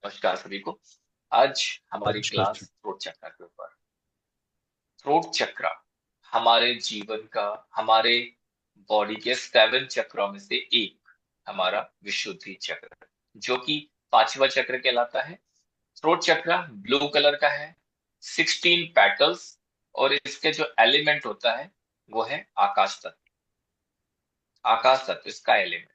नमस्कार सभी को। आज हमारी नमस्कार क्लास जी। थ्रोट चक्र के ऊपर। थ्रोट चक्र हमारे जीवन का, हमारे बॉडी के 7 चक्रों में से एक हमारा विशुद्धि चक्र, जो कि 5वां चक्र कहलाता है। थ्रोट चक्र ब्लू कलर का है, 16 पेटल्स, और इसके जो एलिमेंट होता है वो है आकाश तत्व। आकाश तत्व इसका एलिमेंट।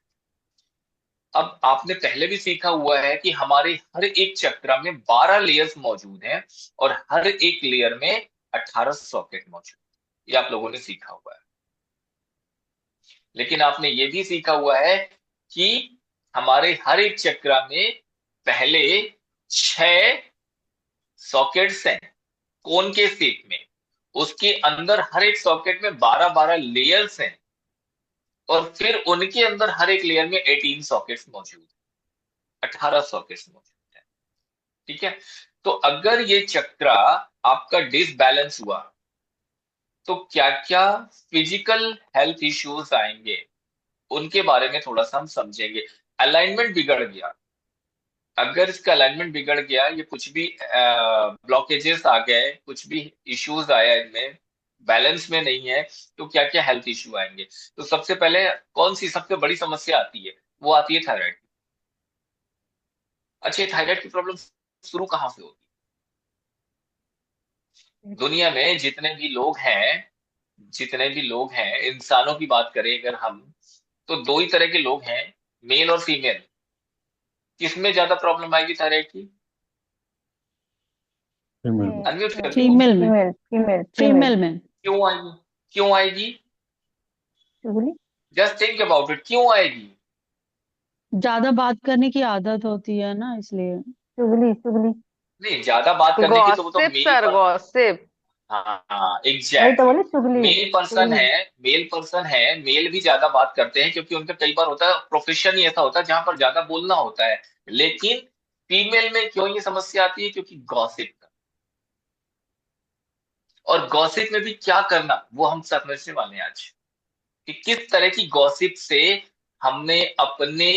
अब आपने पहले भी सीखा हुआ है कि हमारे हर एक चक्र में 12 लेयर्स मौजूद हैं, और हर एक लेयर में 18 सॉकेट मौजूद हैं। ये आप लोगों ने सीखा हुआ है। लेकिन आपने ये भी सीखा हुआ है कि हमारे हर एक चक्र में पहले 6 सॉकेट्स हैं कोन के शेप में। उसके अंदर हर एक सॉकेट में 12 12 लेयर्स हैं, और फिर उनके अंदर हर एक लेयर में 18 सॉकेट्स मौजूद हैं, 18 सॉकेट्स मौजूद हैं। ठीक है। तो अगर ये चक्र आपका डिसबैलेंस हुआ तो क्या क्या फिजिकल हेल्थ इश्यूज आएंगे, उनके बारे में थोड़ा सा हम समझेंगे। अलाइनमेंट बिगड़ गया, अगर इसका अलाइनमेंट बिगड़ गया, ये कुछ भी ब्लॉकेजेस आ गए, कुछ भी इश्यूज आया इनमें, बैलेंस में नहीं है, तो क्या क्या हेल्थ इश्यू आएंगे। तो सबसे पहले कौन सी सबसे बड़ी समस्या आती है, वो आती है थायराइड। अच्छा, ये थायराइड की प्रॉब्लम शुरू कहाँ से होती है? दुनिया में जितने भी लोग हैं, इंसानों की बात करें अगर हम, तो दो ही तरह के लोग हैं, मेल और फीमेल। किसमें ज्यादा प्रॉब्लम आएगी थायराइड की? फीमेल में। अनम्यूट कर लो। फीमेल में। Female female female. फीमेल में क्यों आएगी? क्यों आएगी? चुगली। जस्ट थिंक अबाउट इट, क्यों आएगी? ज्यादा बात करने की आदत होती है ना, इसलिए। चुगली चुगली। नहीं, ज्यादा बात करने की तो वो तो गॉसिप मेल सर, पर। गॉसिप। हाँ हाँ, वही तो एग्जैक्टली। बोले, चुगली मेल पर्सन चुगली। है, मेल भी ज्यादा बात करते हैं, क्योंकि उनका कई बार होता है, प्रोफेशन ही ऐसा होता है जहां पर ज्यादा बोलना होता है। लेकिन फीमेल में क्यों ये समस्या आती है? क्योंकि गॉसिप। और गॉसिप में भी क्या करना, वो हम समझने वाले हैं आज, कि किस तरह की गॉसिप से हमने अपने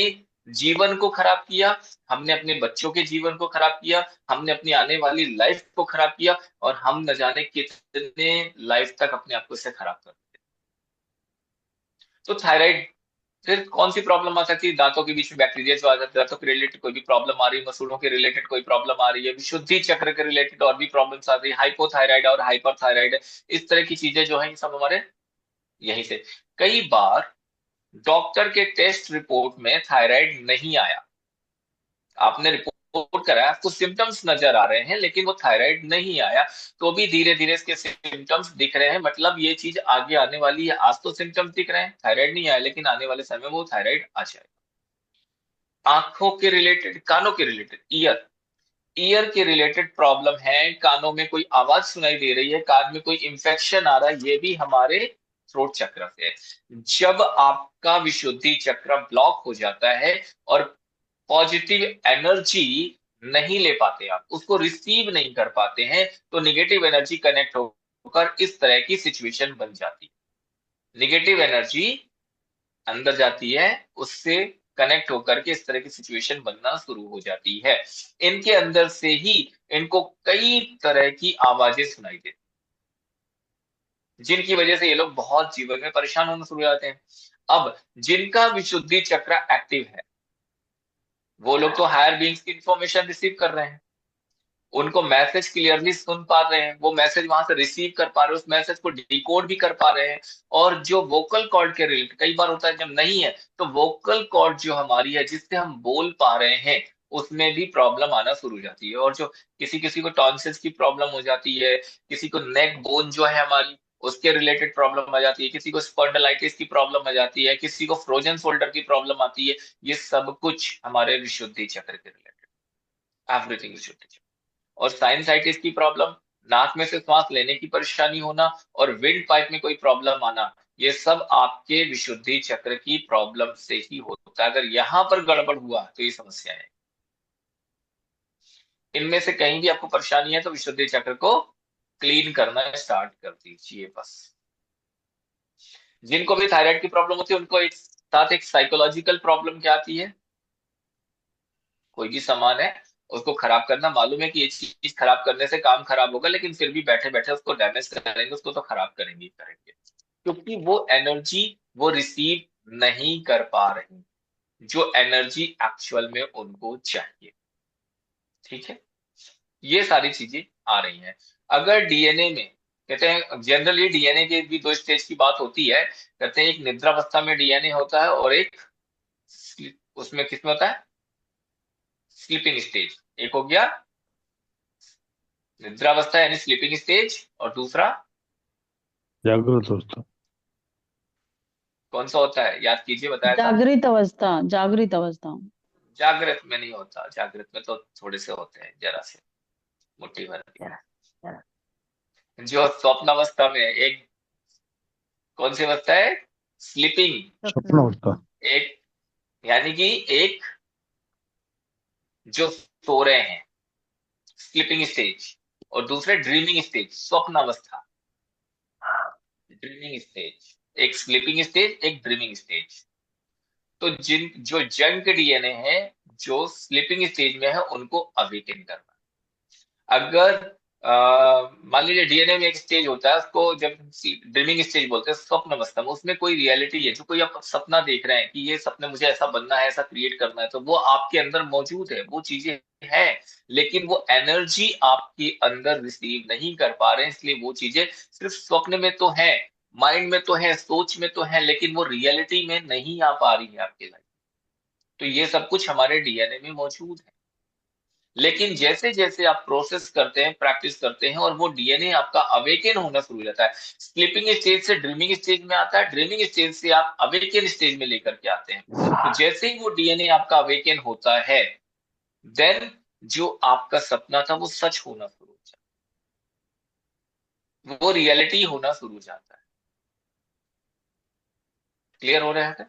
जीवन को खराब किया, हमने अपने बच्चों के जीवन को खराब किया, हमने अपनी आने वाली लाइफ को खराब किया, और हम न जाने कितने लाइफ तक अपने आप को इससे खराब कर दिया। तो थायराइड, फिर कौन सी प्रॉब्लम आ सकती है? दांतों के बीच में बैक्टीरिया जो आ जाता है, दांतों के रिलेटेड कोई भी प्रॉब्लम आ रही है, मसूड़ों के रिलेटेड कोई प्रॉब्लम आ रही है, विशुद्धि चक्र के रिलेटेड और भी प्रॉब्लम्स आ रही है, हाइपोथायराइड और हाइपरथायराइड। इस तरह की चीजें जो है, ये सब हमारे यहीं से। कई बार डॉक्टर के टेस्ट रिपोर्ट में थायराइड नहीं आया, आपने रिपोर्ट कराया, आपको सिम्टम्स नजर आ रहे हैं, लेकिन वो थायराइड नहीं आया। तो भी धीरे धीरे इसके सिम्टम्स दिख रहे हैं, मतलब ये चीज आगे आने वाली है। आज तो सिम्टम्स दिख रहे हैं, थायराइड नहीं आया, लेकिन आने वाले समय में वो थायराइड आ जाएगा। आंखों के रिलेटेड, कानों के रिलेटेड, ईयर ईयर के रिलेटेड प्रॉब्लम है, कानों में कोई आवाज सुनाई दे रही है, कान में कोई इंफेक्शन आ रहा है, ये भी हमारे थ्रोट चक्र से है। जब आपका विशुद्धि चक्र ब्लॉक हो जाता है और पॉजिटिव एनर्जी नहीं ले पाते, आप उसको रिसीव नहीं कर पाते हैं, तो निगेटिव एनर्जी कनेक्ट होकर इस तरह की सिचुएशन बन जाती है। निगेटिव एनर्जी अंदर जाती है, उससे कनेक्ट होकर के इस तरह की सिचुएशन बनना शुरू हो जाती है। इनके अंदर से ही इनको कई तरह की आवाजें सुनाई देती, जिनकी वजह से ये लोग बहुत जीवन में परेशान होना शुरू हो जाते हैं। अब जिनका विशुद्धि चक्र एक्टिव है, वो लोग तो हायर बीइंग्स की इंफॉर्मेशन रिसीव कर रहे हैं, उनको मैसेज क्लियरली सुन पा रहे हैं, वो मैसेज वहां से रिसीव कर पा रहे हैं, उस मैसेज को डिकोड भी कर पा रहे हैं। और जो वोकल कॉर्ड के रिलेटेड, कई बार होता है जब नहीं है, तो वोकल कॉर्ड जो हमारी है, जिससे हम बोल पा रहे हैं, उसमें भी प्रॉब्लम आना शुरू हो जाती है। और जो किसी किसी को टॉन्सिल्स की प्रॉब्लम हो जाती है, किसी को नेक बोन जो है हमारी, उसके रिलेटेड प्रॉब्लम आ जाती है, किसी को स्पॉन्डिलाइटिस की प्रॉब्लम आ जाती है, किसी को फ्रोजन शोल्डर की प्रॉब्लम आती है। ये सब कुछ हमारे विशुद्धि चक्र के रिलेटेड, एवरीथिंग विशुद्धि चक्र। और साइनसाइटिस की प्रॉब्लम, नाक में से सांस लेने की परेशानी होना, और विंड पाइप में कोई प्रॉब्लम आना, ये सब आपके विशुद्धि चक्र की प्रॉब्लम से ही होता है। अगर यहां पर गड़बड़ हुआ तो ये समस्या है। इनमें से कहीं भी आपको परेशानी है तो विशुद्धि चक्र को क्लीन करना स्टार्ट कर दीजिए बस। जिनको भी थायराइड की प्रॉब्लम होती है, उनको एक साथ एक साइकोलॉजिकल प्रॉब्लम क्या आती है? कोई भी सामान है, उसको खराब करना, मालूम है कि ये चीज खराब करने से काम खराब होगा, लेकिन फिर भी बैठे बैठे उसको डैमेज करेंगे, उसको तो खराब करेंगे ही करेंगे, क्योंकि वो एनर्जी वो रिसीव नहीं कर पा रही जो एनर्जी एक्चुअल में उनको चाहिए। ठीक है, ये सारी चीजें आ रही हैं। अगर डीएनए में, कहते हैं जनरली डीएनए के भी दो स्टेज की बात होती है, कहते हैं एक निद्रावस्था में डीएनए होता है और एक उसमें किसमें होता है, स्लीपिंग स्टेज। एक हो गया निद्रावस्था यानी स्लीपिंग स्टेज, और दूसरा जागृत अवस्था। कौन सा होता है, याद कीजिए, बताया था। जागृत अवस्था, जागृत अवस्था। जागृत में नहीं होता, जागृत में तो थोड़े से होते हैं, जरा से, मुट्ठी भर के। जरा जरा जो स्वप्नावस्था में एक, कौन सी अवस्था है, स्लीपिंग। स्वप्न अवस्था। एक यानी कि एक जो सो रहे हैं, स्लीपिंग स्टेज, और दूसरे ड्रीमिंग स्टेज, स्वप्नावस्था। ड्रीमिंग स्टेज, एक स्लीपिंग स्टेज, एक ड्रीमिंग स्टेज। तो जो जंक डीएनए है जो स्लीपिंग स्टेज में है उनको अवेकन करना। अगर मान लीजिए डीएनए में एक स्टेज होता है, उसको जब ड्रीमिंग स्टेज बोलते हैं, स्वप्न अवस्था में, उसमें कोई रियलिटी है, जो कोई आप सपना देख रहे हैं कि ये सपने मुझे ऐसा बनना है, ऐसा क्रिएट करना है, तो वो आपके अंदर मौजूद है, वो चीजें है, लेकिन वो एनर्जी आपके अंदर रिसीव नहीं कर पा रहे हैं, इसलिए वो चीजें सिर्फ स्वप्न में तो है, माइंड में तो है, सोच में तो है, लेकिन वो रियलिटी में नहीं आ पा रही है आपके लाइफ। तो ये सब कुछ हमारे डीएनए में मौजूद है, लेकिन जैसे जैसे आप प्रोसेस करते हैं, प्रैक्टिस करते हैं, और वो डीएनए आपका अवेकन होना शुरू हो जाता है, स्लीपिंग स्टेज से ड्रीमिंग स्टेज में आता है, ड्रीमिंग स्टेज से आप अवेकन स्टेज में लेकर के आते हैं। तो जैसे ही वो डीएनए आपका अवेकन होता है, देन जो आपका सपना था वो सच होना शुरू हो जाता है, वो रियलिटी होना शुरू हो जाता है। क्लियर हो रहा है?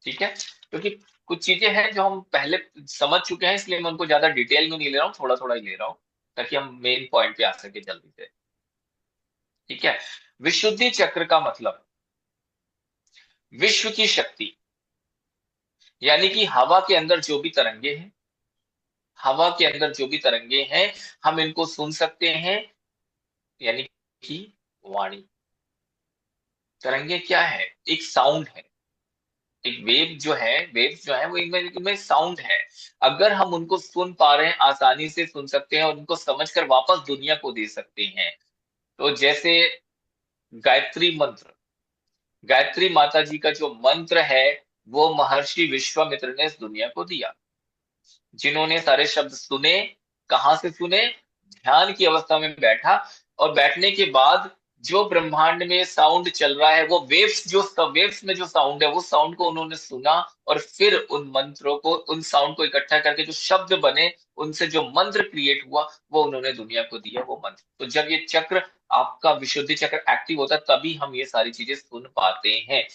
ठीक है, क्योंकि कुछ चीजें हैं जो हम पहले समझ चुके हैं, इसलिए मैं उनको ज्यादा डिटेल में नहीं ले रहा हूँ, थोड़ा थोड़ा ही ले रहा हूँ, ताकि हम मेन पॉइंट पे आ सके जल्दी से। ठीक है, विशुद्धि चक्र का मतलब विश्व की शक्ति, यानी कि हवा के अंदर जो भी तरंगे हैं, हवा के अंदर जो भी तरंगे हैं, हम इनको सुन सकते हैं, यानी कि वाणी। तरंगे क्या है, एक साउंड है, एक वेव जो है, वेव्स जो है वो इनमें साउंड है। अगर हम उनको सुन पा रहे हैं, आसानी से सुन सकते हैं और उनको समझकर वापस दुनिया को दे सकते हैं, तो जैसे गायत्री मंत्र, गायत्री माता जी का जो मंत्र है, वो महर्षि विश्वामित्र ने इस दुनिया को दिया, जिन्होंने सारे शब्द सुने। कहाँ से सुने, ध्यान की अवस्था में बैठा, और बैठने के बाद जो ब्रह्मांड में साउंड चल रहा है, वो वेव्स, जो वेव्स में जो साउंड है, वो साउंड को उन्होंने सुना, और फिर उन मंत्रों को, उन साउंड को इकट्ठा करके जो शब्द बने, उनसे जो मंत्र क्रिएट हुआ, वो उन्होंने दुनिया को दिया, वो मंत्र। तो जब ये चक्र, आपका विशुद्धि चक्र एक्टिव होता है, तभी हम ये सारी चीजें सुन पाते हैं।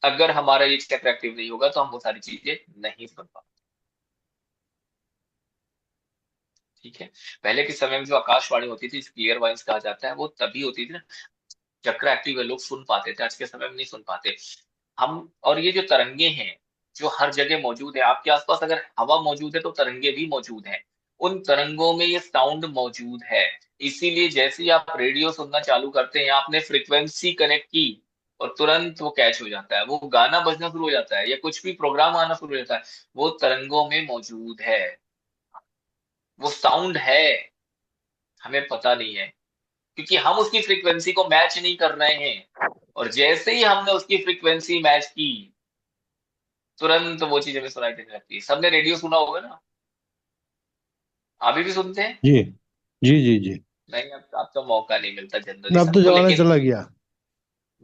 अगर हमारा ये चक्र एक्टिव नहीं होगा तो हम वो सारी चीजें नहीं सुन पाते। ठीक है, पहले के समय में जो आकाशवाणी होती थी, क्लियर वॉइस कहा जाता है, वो तभी होती थी ना, चक्र एक्टिव है, लोग सुन पाते थे, आज के समय में नहीं सुन पाते हम। और ये जो तरंगे हैं जो हर जगह मौजूद है, आपके आसपास अगर हवा मौजूद है तो तरंगे भी मौजूद हैं, उन तरंगों में ये साउंड मौजूद है। इसीलिए जैसे ही आप रेडियो सुनना चालू करते हैं, आपने फ्रीक्वेंसी कनेक्ट की, और तुरंत वो कैच हो जाता है, वो गाना बजना शुरू हो जाता है, या कुछ भी प्रोग्राम आना शुरू हो जाता है, वो तरंगों में मौजूद है, वो साउंड है, हमें पता नहीं है, क्योंकि हम उसकी फ्रीक्वेंसी को मैच नहीं कर रहे हैं। और जैसे ही हमने उसकी फ्रीक्वेंसी मैच की, तुरंत वो चीज हमें सुनाई देने लगती है। सबने रेडियो सुना होगा ना, अभी भी सुनते हैं? जी जी जी जी। नहीं, अब तो मौका नहीं मिलता जनरली अब तो सबको, जमाना लेकिन चला गया।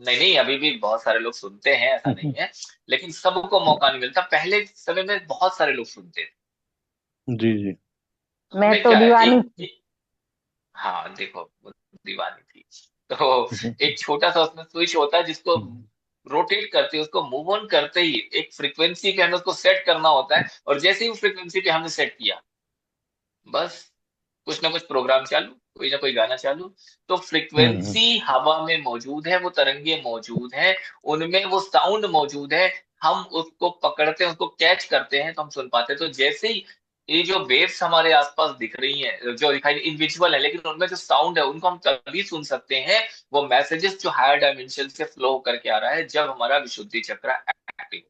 नहीं नहीं, अभी भी बहुत सारे लोग सुनते हैं, ऐसा नहीं है, लेकिन सबको मौका नहीं मिलता। पहले समय में बहुत सारे लोग सुनते थे। जी जी। मैं उसमें तो क्या है, दीवानी थी। हाँ देखो, वो दीवानी थी, तो एक छोटा सा उसमें स्विच होता है, जिसको रोटेट करते ही, उसको मूव ऑन करते ही एक फ्रीक्वेंसी पे हमें उसको सेट करना होता है, और जैसे ही उस फ्रीक्वेंसी पे हमने सेट किया, बस कुछ ना कुछ प्रोग्राम चालू, कोई ना कोई गाना चालू। तो हम्म। फ्रीक्वेंसी हवा में मौजूद है, वो तरंगे मौजूद हैं, उनमें वो साउंड मौजूद है, हम उसको पकड़ते हैं, उसको कैच करते हैं, तो हम सुन पाते हैं। तो जैसे ही ये जो वेव्स हमारे आसपास दिख रही हैं, जो दिखाई इनविजिबल है, लेकिन उनमें जो साउंड है उनको हम तभी सुन सकते हैं, वो मैसेजेस जो हायर डायमेंशन से फ्लो करके आ रहा है, जब हमारा विशुद्धि चक्र एक्टिव,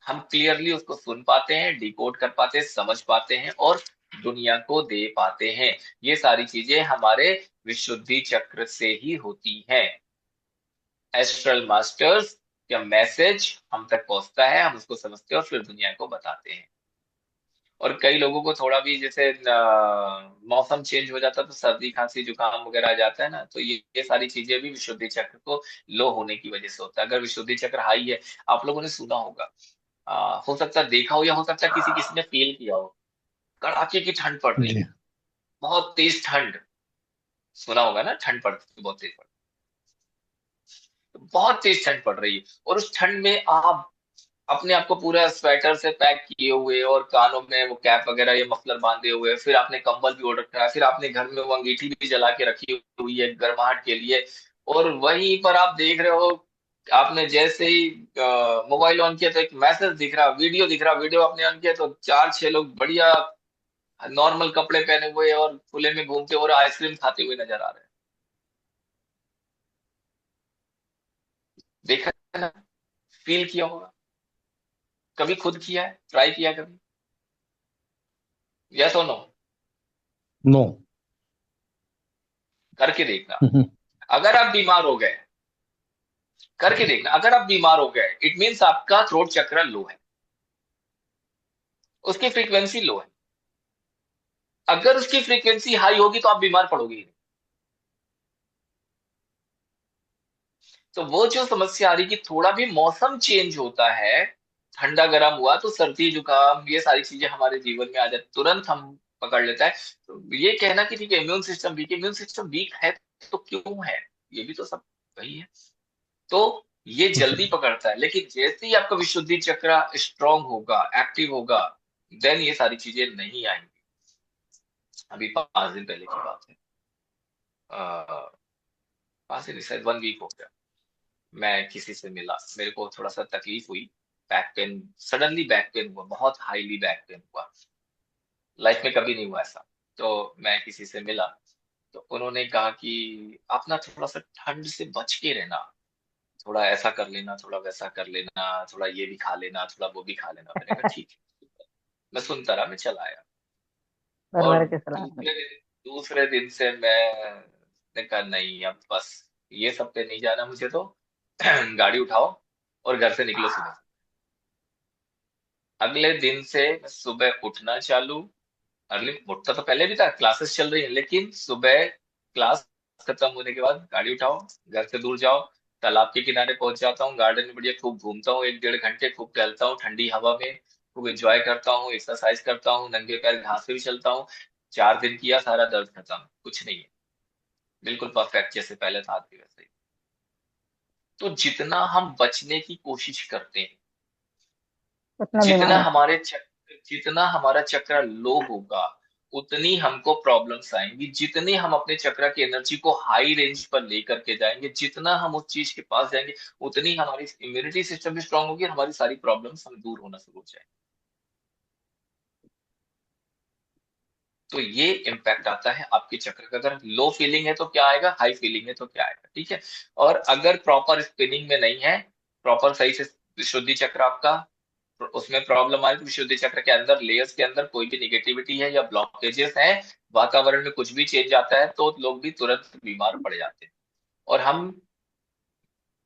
हम क्लियरली उसको सुन पाते हैं, डिकोड कर पाते हैं, समझ पाते हैं और दुनिया को दे पाते हैं। ये सारी चीजें हमारे विशुद्धि चक्र से ही होती हैं। एस्ट्रल मास्टर्स का मैसेज हम तक पहुंचता है, हम उसको समझते हैं और फिर दुनिया को बताते हैं। और कई लोगों को थोड़ा भी जैसे मौसम चेंज हो जाता है तो सर्दी खांसी जुकाम वगैरह आ जाता है ना, तो ये सारी चीजें भी विशुद्धि चक्र को लो होने की वजह से होता है। अगर विशुद्धि चक्र हाई है, आप लोगों ने सुना होगा, हो सकता है देखा हो, या हो सकता है किसी किसी ने फील किया हो, कड़ाके की ठंड पड़ रही जी। है, बहुत तेज ठंड। सुना होगा ना, ठंड पड़ती है, बहुत तेज पड़ती है, बहुत तेज ठंड पड़ रही है, और उस ठंड में आप अपने आप को पूरा स्वेटर से पैक किए हुए और कानों में वो कैप वगैरह ये मफलर बांधे हुए, फिर आपने कंबल भी ओढ़ रखा है, फिर आपने घर में वो अंगीठी भी जला के रखी हुई है गर्माहट के लिए, और वहीं पर आप देख रहे हो, आपने जैसे ही मोबाइल ऑन किया तो एक मैसेज दिख रहा, वीडियो दिख रहा, वीडियो आपने ऑन किया तो चार छह लोग बढ़िया नॉर्मल कपड़े पहने हुए और खुले में घूमते और आइसक्रीम खाते हुए नजर आ रहे हैं। देखा है ना, फील किया होगा, कभी खुद किया है, ट्राई किया कभी? यस और नो? नो। करके देखना। अगर आप बीमार हो गए, करके देखना, अगर आप बीमार हो गए, इट मीन्स आपका थ्रोट चक्र लो है, उसकी फ्रीक्वेंसी लो है। अगर उसकी फ्रीक्वेंसी हाई होगी तो आप बीमार पड़ोगे ही नहीं। तो वो जो समस्या आ रही कि थोड़ा भी मौसम चेंज होता है, ठंडा गर्म हुआ तो सर्दी जुकाम ये सारी चीजें हमारे जीवन में आ जाती, तुरंत हम पकड़ लेता है। तो ये कहना कि ठीक है इम्यून सिस्टम वीक है, इम्यून सिस्टम वीक है तो क्यों है, ये भी तो सब वही है। तो ये जी। जल्दी पकड़ता है, लेकिन जैसे ही आपका विशुद्धि चक्र स्ट्रांग होगा, एक्टिव होगा, देन ये सारी चीजें नहीं आएंगी। अभी 5 दिन पहले की बात है, 5 दिन शायद 1 वीक हो गया, मैं किसी से मिला, मेरे को थोड़ा सा तकलीफ हुई, back pain, suddenly back pain हुआ, बहुत हाईली बैक पेन हुआ, लाइफ में कभी नहीं हुआ ऐसा। तो मैं किसी से मिला, तो उन्होंने कहा कि आप ना थोड़ा सा ठंड से बच के रहना, थोड़ा ऐसा कर लेना, थोड़ा वैसा कर लेना, थोड़ा ये भी खा लेना, थोड़ा वो भी खा लेना। मैंने कहा ठीक है, मैं सुनता रहा, मैं चला आया। घर और भर के सलाह मिली। दूसरे दिन से मैंने कहा नहीं, अब बस ये सब पे नहीं जाना मुझे, तो गाड़ी उठाओ और घर से निकलो सुबह। अगले दिन से मैं सुबह उठना चालू, अर्ली उठता तो पहले भी था, क्लासेस चल रही है, लेकिन सुबह क्लास खत्म होने के बाद गाड़ी उठाओ, घर से दूर जाओ, तालाब के किनारे पहुंच जाता हूँ, गार्डन में बढ़िया खूब घूमता हूँ, 1 डेढ़ घंटे खूब टहलता हूँ ठंडी हवा में, खूब एंजॉय करता हूँ, एक्सरसाइज करता हूँ, नंगे पैर घास पे भी चलता हूँ। 4 दिन किया, सारा दर्द खत्म, कुछ नहीं है, बिल्कुल परफेक्ट जैसे पहले था, आज भी वैसे ही। तो जितना हम बचने की कोशिश करते हैं, उतना बीमार जितना होता हमारे चक्र, जितना हमारा चक्र लो होगा, उतनी हमको प्रॉब्लम्स आएंगी। जितने हम अपने चक्र की एनर्जी को हाई रेंज पर लेकर के जाएंगे, जितना हम उस चीज के पास जाएंगे, उतनी हमारी इम्यूनिटी सिस्टम भी स्ट्रांग होगी और हमारी सारी प्रॉब्लम्स हम दूर होना शुरू हो जाएंगे। तो ये इम्पैक्ट आता है आपके चक्र का। अगर लो फीलिंग है तो क्या आएगा, हाई फीलिंग है तो क्या आएगा, ठीक है। और अगर प्रॉपर स्पिनिंग में नहीं है, प्रॉपर सही से विशुद्धि चक्र आपका, उसमें प्रॉब्लम आई तो विशुद्धि चक्र के अंदर लेयर्स के अंदर कोई भी निगेटिविटी है या ब्लॉकेजेस है, वातावरण में कुछ भी चेंज आता है, तो लोग भी तुरंत बीमार पड़ जाते हैं। और हम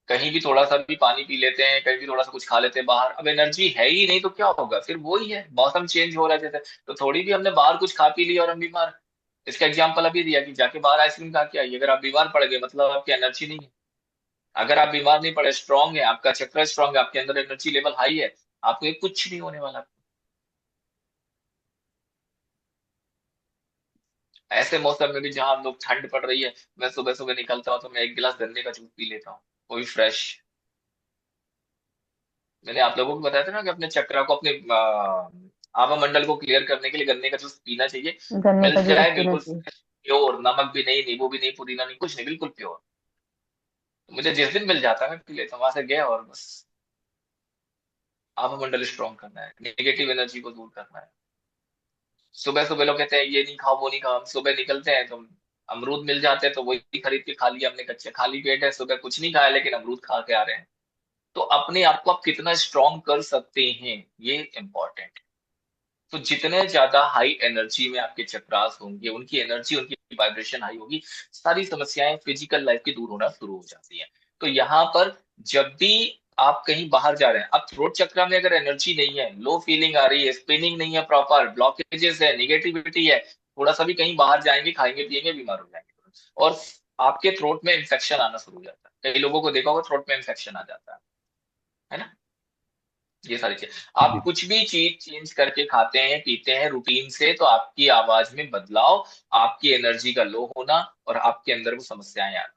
कहीं भी थोड़ा सा भी पानी पी लेते हैं, कहीं भी थोड़ा सा कुछ खा लेते हैं बाहर, अब एनर्जी है ही नहीं तो क्या होगा, फिर वही है, मौसम चेंज हो रहा है जैसे, तो थोड़ी भी हमने बाहर कुछ खा पी लिया और हम बीमार। इसका एग्जाम्पल अभी दिया कि जाके बाहर आइसक्रीम खा के आइए, अगर आप बीमार पड़ गए मतलब आपकी एनर्जी नहीं है। अगर आप बीमार नहीं पड़े, स्ट्रांग है, आपका चक्र स्ट्रांग है, आपके अंदर एनर्जी लेवल हाई है, आपको ये कुछ नहीं होने वाला। ऐसे मौसम में भी जहां हम लोग ठंड पड़ रही है, मैं सुबह सुबह निकलता हूँ तो मैं 1 गिलास गन्ने का जूस पी लेता हूँ, वो भी फ्रेश। मैंने आप लोगों को बताया था ना कि अपने चक्रा को, अपने आवा मंडल को क्लियर करने के लिए गन्ने का जूस पीना चाहिए। गन्ने मिल का जूस जाए पीना बिल्कुल चाहिए। फ्रेश, प्योर, नमक भी नहीं, नींबू भी नहीं, पुदीना नहीं, कुछ नहीं, बिल्कुल प्योर। मुझे जिस दिन मिल जाता है मैं पी लेता हूँ, वहां से गया और बस आभा मंडल स्ट्रॉन्ग करना है, नेगेटिव एनर्जी को दूर करना है। सुबह सुबह लोग कहते हैं ये नहीं खाओ वो नहीं खाओ, हम सुबह निकलते हैं तो अमरूद मिल जाते हैं तो वही खरीद के खा लिया हमने, कच्चे खाली पेट है, सुबह कुछ नहीं खाया लेकिन अमरूद खा के आ रहे हैं। तो अपने आप को आप कितना स्ट्रॉन्ग कर सकते हैं, ये इंपॉर्टेंट है। तो जितने ज्यादा हाई एनर्जी में आपके चक्रास होंगे, उनकी एनर्जी, उनकी वाइब्रेशन हाई होगी, सारी समस्याएं फिजिकल लाइफ की दूर होना शुरू हो जाती हैं। तो यहाँ पर जब भी आप कहीं बाहर जा रहे हैं, अब थ्रोट चक्र में अगर एनर्जी नहीं है, लो फीलिंग आ रही है, स्पिनिंग नहीं है, प्रॉपर ब्लॉकेजेस है, निगेटिविटी है, थोड़ा सा भी कहीं बाहर जाएंगे, खाएंगे पिएंगे, बीमार हो जाएंगे। और आपके थ्रोट में इन्फेक्शन आना शुरू हो जाता है, कई लोगों को देखा होगा थ्रोट में इन्फेक्शन आ जाता है ना। ये सारी चीज, आप जी कुछ भी चीज चेंज करके खाते हैं पीते हैं रूटीन से, तो आपकी आवाज में बदलाव, आपकी एनर्जी का लो होना और आपके अंदर वो समस्याएं आना,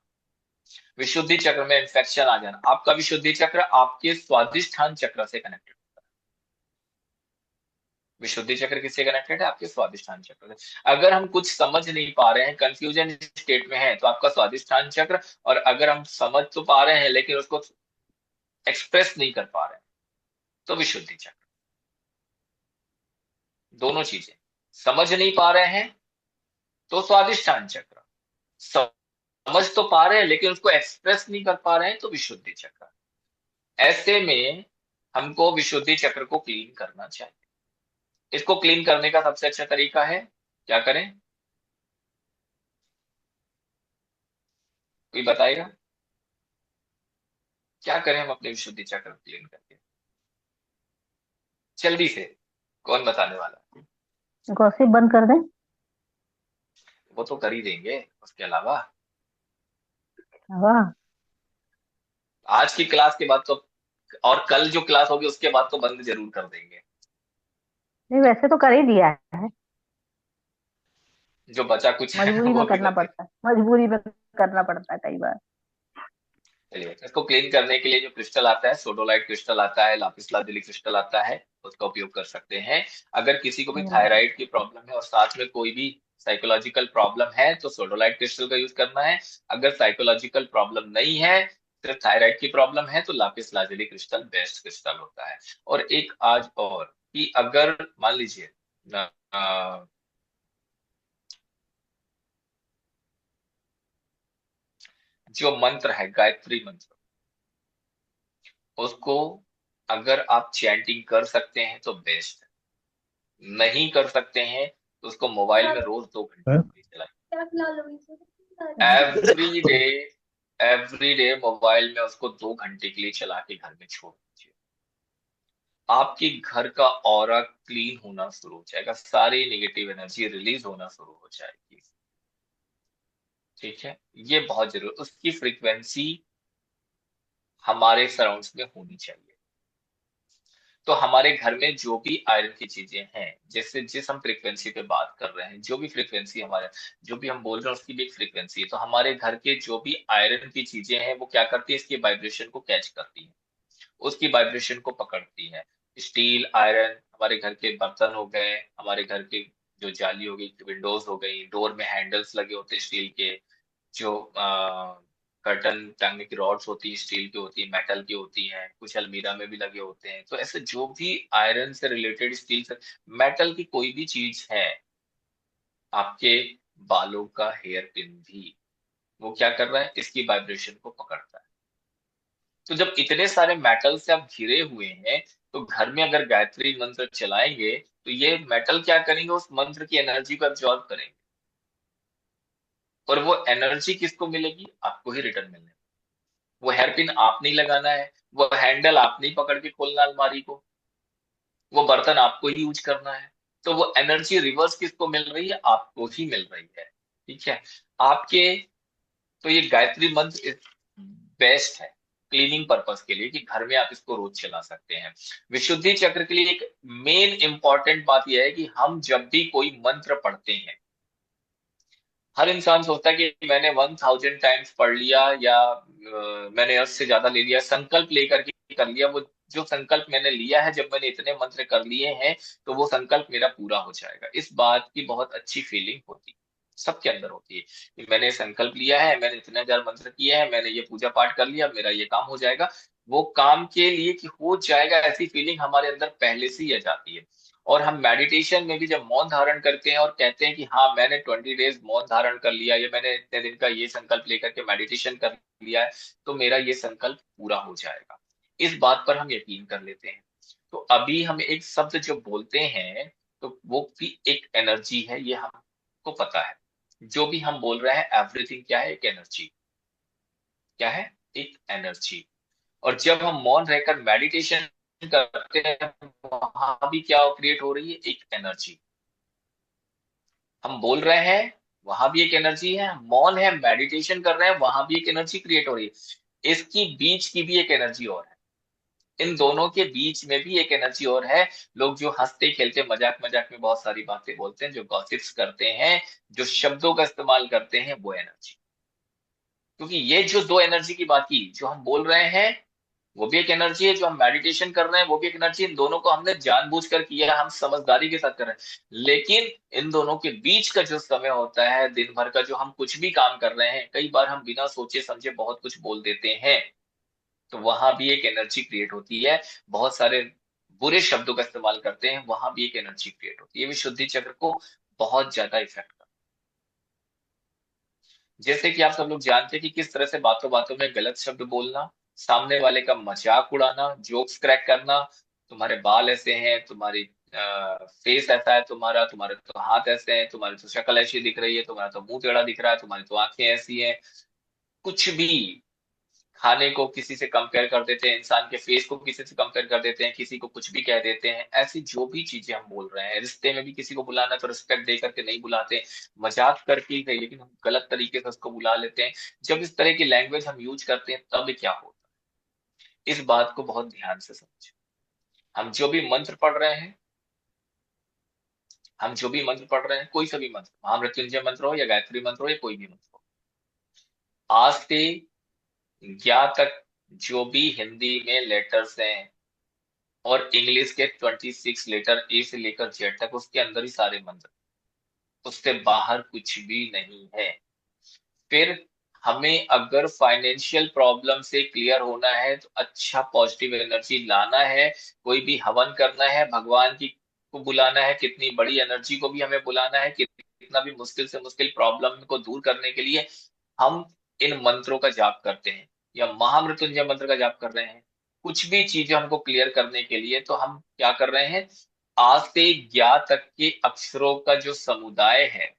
विशुद्धि चक्र में इन्फेक्शन आ जाना। आपका विशुद्धि चक्र आपके स्वादिष्ठान चक्र से कनेक्टेड, विशुद्धि चक्र किससे कनेक्टेड है? आपके स्वादिष्ठान चक्र से। अगर हम कुछ समझ नहीं पा रहे हैं, कंफ्यूजन स्टेट में है, तो आपका स्वादिष्ठान चक्र, और अगर हम समझ तो पा रहे हैं लेकिन उसको एक्सप्रेस नहीं कर पा रहे हैं, तो विशुद्धि चक्र। दोनों चीजें, समझ नहीं पा रहे हैं तो स्वादिष्ठान चक्र, समझ तो पा रहे हैं लेकिन उसको एक्सप्रेस नहीं कर पा रहे हैं, तो विशुद्धि चक्र। ऐसे में हमको विशुद्धि चक्र को क्लीन करना चाहिए। इसको क्लीन करने का सबसे अच्छा तरीका है, क्या करें? कोई बताएगा क्या करें हम अपने विशुद्धि चक्र को क्लीन करके? जल्दी से, कौन बताने वाला है? गॉसिप बंद कर दें। वो तो कर ही देंगे, उसके अलावा वाह। आज की क्लास के बाद तो, और कल जो क्लास होगी उसके बाद तो बंद जरूर कर देंगे। नहीं, वैसे तो कर ही दिया है, जो बचा कुछ है मजबूरी वो में अभी करना करते हैं। पड़ता है, मजबूरी में करना पड़ता है कई बार। चलिए, इसको क्लीन करने के लिए जो क्रिस्टल आता है, सोडोलाइट क्रिस्टल आता है, लापिस लाजुली क्रिस्टल आता है, उसका उपयोग कर सकते हैं। अगर किसी को भी हम्म, थायराइड की प्रॉब्लम है और साथ में कोई भी साइकोलॉजिकल प्रॉब्लम है तो सोडोलाइट क्रिस्टल का यूज करना है। अगर साइकोलॉजिकल प्रॉब्लम नहीं है, सिर्फ थायराइड की प्रॉब्लम है, तो lapis lazuli crystal best crystal होता है। और एक आज और, कि अगर मान लीजिए जो मंत्र है गायत्री मंत्र, उसको अगर आप चैंटिंग कर सकते हैं तो बेस्ट है, नहीं कर सकते हैं तो उसको मोबाइल में रोज 2 घंटे हाँ? के लिए चलाएं। Every day, every day mobile में उसको 2 घंटे के लिए चला के घर में छोड़ दीजिए। आपके घर का ऑरा क्लीन होना शुरू हो जाएगा, सारी नेगेटिव एनर्जी रिलीज होना शुरू हो जाएगी। ठीक है, ये बहुत जरूरी, उसकी फ्रीक्वेंसी हमारे सराउंड्स में होनी चाहिए। तो हमारे घर में जो भी आयरन की चीजें हैं, जैसे जिस हम फ्रीक्वेंसी पे बात कर रहे हैं, जो भी फ्रीक्वेंसी हमारे, जो भी हम बोल रहे हैं उसकी भी एक फ्रीक्वेंसी है, तो हमारे घर के जो भी आयरन की चीजें हैं वो क्या करती है, इसकी वाइब्रेशन को कैच करती है, उसकी वाइब्रेशन को पकड़ती है। स्टील, आयरन, हमारे घर के बर्तन हो गए, हमारे घर के जो जाली हो गई, विंडोज हो गई, डोर में हैंडल्स लगे होते हैं स्टील के, जो कर्टन टांगने की रॉड्स होती है स्टील की होती है, मेटल की होती हैं, कुछ अलमीरा में भी लगे होते हैं। तो ऐसे जो भी आयरन से रिलेटेड, स्टील से, मेटल की कोई भी चीज है, आपके बालों का हेयर पिन भी, वो क्या कर रहा है, इसकी वाइब्रेशन को पकड़ता है। तो जब इतने सारे मेटल से आप घिरे हुए हैं, तो घर में अगर गायत्री मंत्र चलाएंगे तो ये मेटल क्या करेंगे, उस मंत्र की एनर्जी को एब्जॉर्ब करेंगे, और वो एनर्जी किसको मिलेगी, आपको ही रिटर्न मिलने। वो हेयरपिन आप नहीं लगाना है, वो हैंडल आप नहीं पकड़ के खोलना अलमारी को, वो बर्तन आपको ही यूज करना है। तो वो एनर्जी रिवर्स किसको मिल रही है, आपको ही मिल रही है। ठीक है, आपके, तो ये गायत्री मंत्र बेस्ट है क्लीनिंग पर्पस के लिए, कि घर में आप इसको रोज चला सकते हैं। विशुद्धि चक्र के लिए एक मेन इंपॉर्टेंट बात यह है कि हम जब भी कोई मंत्र पढ़ते हैं, हर इंसान सोचता है कि मैंने 1000 टाइम्स पढ़ लिया, या मैंने अर्थ से ज्यादा ले लिया, संकल्प लेकर के कर लिया, वो जो संकल्प मैंने लिया है, जब मैंने इतने मंत्र कर लिए हैं तो वो संकल्प मेरा पूरा हो जाएगा। इस बात की बहुत अच्छी फीलिंग होती है, सबके अंदर होती है, कि मैंने संकल्प लिया है, मैंने इतने हजार मंत्र किए हैं, मैंने ये पूजा पाठ कर लिया, मेरा ये काम हो जाएगा। वो काम के लिए कि हो जाएगा, ऐसी फीलिंग हमारे अंदर पहले से ही आ जाती है। और हम मेडिटेशन में भी जब मौन धारण करते हैं और कहते हैं कि हाँ मैंने 20 डेज मौन धारण कर लिया, या मैंने इतने दिन का ये संकल्प लेकर के मेडिटेशन कर लिया है, तो मेरा ये संकल्प पूरा हो जाएगा, इस बात पर हम यकीन कर लेते हैं। तो अभी हम एक शब्द जो बोलते हैं, तो वो भी एक एनर्जी है, ये हमको पता है। जो भी हम बोल रहे हैं एवरीथिंग क्या है, एक एनर्जी। क्या है? एक एनर्जी। और जब हम मौन रहकर मेडिटेशन करते हैं, वहां भी क्या क्रिएट हो रही है, एक एनर्जी। हम बोल रहे हैं, वहां भी एक एनर्जी है, मौन है मेडिटेशन कर रहे हैं, वहां भी एक एनर्जी क्रिएट हो रही है। इसकी बीच की भी एक एनर्जी और है, इन दोनों के बीच में भी एक एनर्जी और है। लोग जो हंसते खेलते मजाक मजाक में बहुत सारी बातें बोलते हैं, जो गॉसिप्स करते हैं, जो शब्दों का इस्तेमाल करते हैं, वो एनर्जी। क्योंकि ये जो दो एनर्जी की बात की, जो हम बोल रहे हैं वो भी एक एनर्जी है, जो हम मेडिटेशन कर रहे हैं वो भी एक एनर्जी। इन दोनों को हमने जानबूझकर किया, हम समझदारी के साथ कर रहे हैं। लेकिन इन दोनों के बीच का जो समय होता है दिन भर का, जो हम कुछ भी काम कर रहे हैं, कई बार हम बिना सोचे समझे बहुत कुछ बोल देते हैं, तो वहां भी एक एनर्जी क्रिएट होती है। बहुत सारे बुरे शब्दों का इस्तेमाल करते हैं, वहां भी एक एनर्जी क्रिएट होती है। ये विशुद्धि चक्र को बहुत ज्यादा इफेक्ट करता है। जैसे कि आप सब लोग जानते हैं कि किस तरह से बातों बातों में गलत शब्द बोलना, सामने वाले का मजाक उड़ाना, जोक्स क्रैक करना, तुम्हारे बाल ऐसे हैं, तुम्हारी फेस ऐसा है, तुम्हारा तुम्हारे तो हाथ ऐसे हैं, तुम्हारी तो शक्ल ऐसी दिख रही है, तुम्हारा तो मुंह टेढ़ा दिख रहा है, तुम्हारी तो आंखें ऐसी हैं, कुछ भी। खाने को किसी से कंपेयर कर देते हैं, इंसान के फेस को किसी से कंपेयर कर देते हैं, किसी को कुछ भी कह देते हैं। ऐसी जो भी चीजें हम बोल रहे हैं, रिश्ते में भी किसी को बुलाना तो रिस्पेक्ट दे करके नहीं बुलाते, मजाक करके ही सही, लेकिन हम गलत तरीके से उसको बुला लेते हैं। जब इस तरह की लैंग्वेज हम यूज करते हैं, तब क्या होता है, इस बात को बहुत ध्यान से समझें। हम जो भी मंत्र पढ़ रहे हैं, हम जो भी मंत्र पढ़ रहे हैं, कोई सा भी मंत्र, महामृत्युंजय मंत्र हो या गायत्री मंत्र हो या कोई भी मंत्र हो, आज से ज्ञा तक जो भी हिंदी में लेटर्स हैं और इंग्लिश के 26 लेटर ए से लेकर जेड तक, उसके अंदर ही सारे मंत्र, उससे बाहर कुछ भी नहीं है। फिर हमें अगर फाइनेंशियल प्रॉब्लम से क्लियर होना है, तो अच्छा पॉजिटिव एनर्जी लाना है, कोई भी हवन करना है, भगवान की को बुलाना है, कितनी बड़ी एनर्जी को भी हमें बुलाना है, कितना भी मुश्किल से मुश्किल प्रॉब्लम को दूर करने के लिए हम इन मंत्रों का जाप करते हैं, या महामृत्युंजय मंत्र का जाप कर रहे हैं। कुछ भी चीजें हमको क्लियर करने के लिए, तो हम क्या कर रहे हैं, आज से ज्ञा तक के अक्षरों का जो समुदाय है,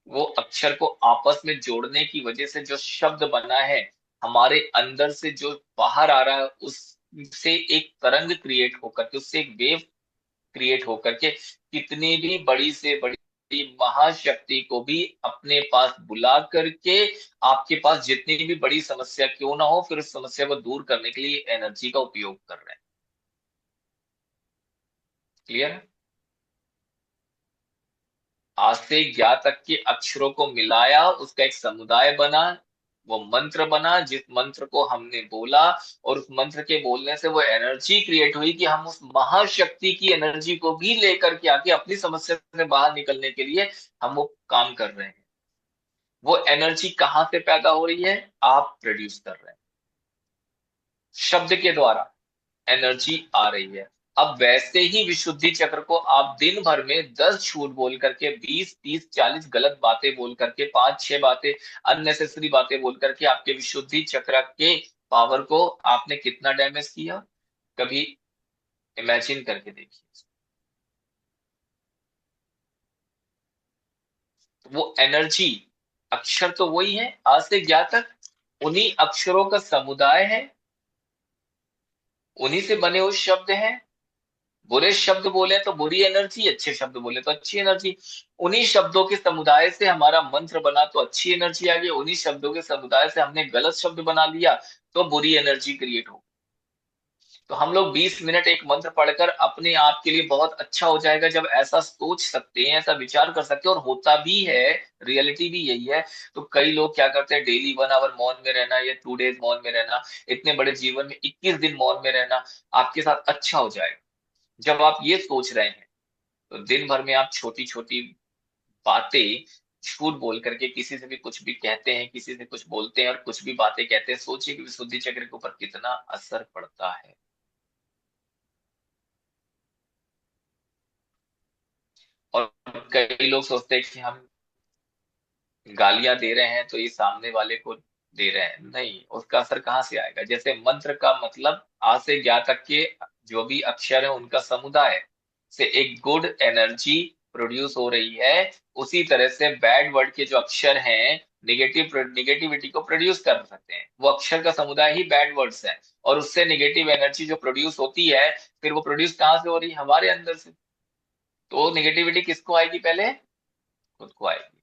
वो अक्षर को आपस में जोड़ने की वजह से जो शब्द बना है, हमारे अंदर से जो बाहर आ रहा है, उससे एक तरंग क्रिएट होकर के, उससे एक वेव क्रिएट होकर के, कितनी भी बड़ी से बड़ी महाशक्ति को भी अपने पास बुला करके, आपके पास जितनी भी बड़ी समस्या क्यों ना हो, फिर उस समस्या को दूर करने के लिए एनर्जी का उपयोग कर रहे हैं। क्लियर है? आज से ज्ञा तक के अक्षरों को मिलाया, उसका एक समुदाय बना, वो मंत्र बना, जिस मंत्र को हमने बोला, और उस मंत्र के बोलने से वो एनर्जी क्रिएट हुई कि हम उस महाशक्ति की एनर्जी को भी लेकर के आके अपनी समस्या से बाहर निकलने के लिए हम वो काम कर रहे हैं। वो एनर्जी कहाँ से पैदा हो रही है? आप प्रोड्यूस कर रहे हैं, शब्द के द्वारा एनर्जी आ रही है। अब वैसे ही विशुद्धि चक्र को आप दिन भर में 10 झूठ बोल करके, 20 30 40 गलत बातें बोल करके, 5 6 बातें अननेसेसरी बातें बोल करके, आपके विशुद्धि चक्र के पावर को आपने कितना डैमेज किया, कभी इमेजिन करके देखिए। तो वो एनर्जी, अक्षर तो वही है, आज से ज्ञा तक उन्हीं अक्षरों का समुदाय है, उन्हीं से बने हुए शब्द हैं। बुरे शब्द बोले तो बुरी एनर्जी, अच्छे शब्द बोले तो अच्छी एनर्जी। उन्हीं शब्दों के समुदाय से हमारा मंत्र बना तो अच्छी एनर्जी आ गई, उन्हीं शब्दों के समुदाय से हमने गलत शब्द बना लिया तो बुरी एनर्जी क्रिएट हो। तो हम लोग 20 मिनट एक मंत्र पढ़कर अपने आप के लिए बहुत अच्छा हो जाएगा, जब ऐसा सोच सकते हैं, ऐसा विचार कर सकते हैं, और होता भी है, रियलिटी भी यही है। तो कई लोग क्या करते हैं, डेली 1 आवर मौन में रहना या 2 डेज मौन में रहना, इतने बड़े जीवन में 21 दिन मौन में रहना आपके साथ अच्छा हो जाएगा। जब आप ये सोच रहे हैं, तो दिन भर में आप छोटी छोटी बातें झूठ बोल करके किसी से भी कुछ भी कहते हैं, किसी से कुछ बोलते हैं और कुछ भी बातें कहते हैं, सोचिए कि विशुद्धि चक्र के ऊपर कितना असर पड़ता है। और कई लोग सोचते हैं कि हम गालियां दे रहे हैं तो ये सामने वाले को दे रहे हैं, नहीं, उसका असर कहाँ से आएगा। जैसे मंत्र का मतलब आ से ज्ञा तक के जो भी अक्षर है उनका समुदाय से एक गुड एनर्जी प्रोड्यूस हो रही है, उसी तरह से बैड वर्ड के जो अक्षर हैं निगेटिविटी को प्रोड्यूस कर सकते हैं। वो अक्षर का समुदाय ही बैड वर्ड्स है, और उससे निगेटिव एनर्जी जो प्रोड्यूस होती है, फिर वो प्रोड्यूस कहाँ से हो रही है, हमारे अंदर से। तो निगेटिविटी किसको आएगी, पहले खुद को आएगी।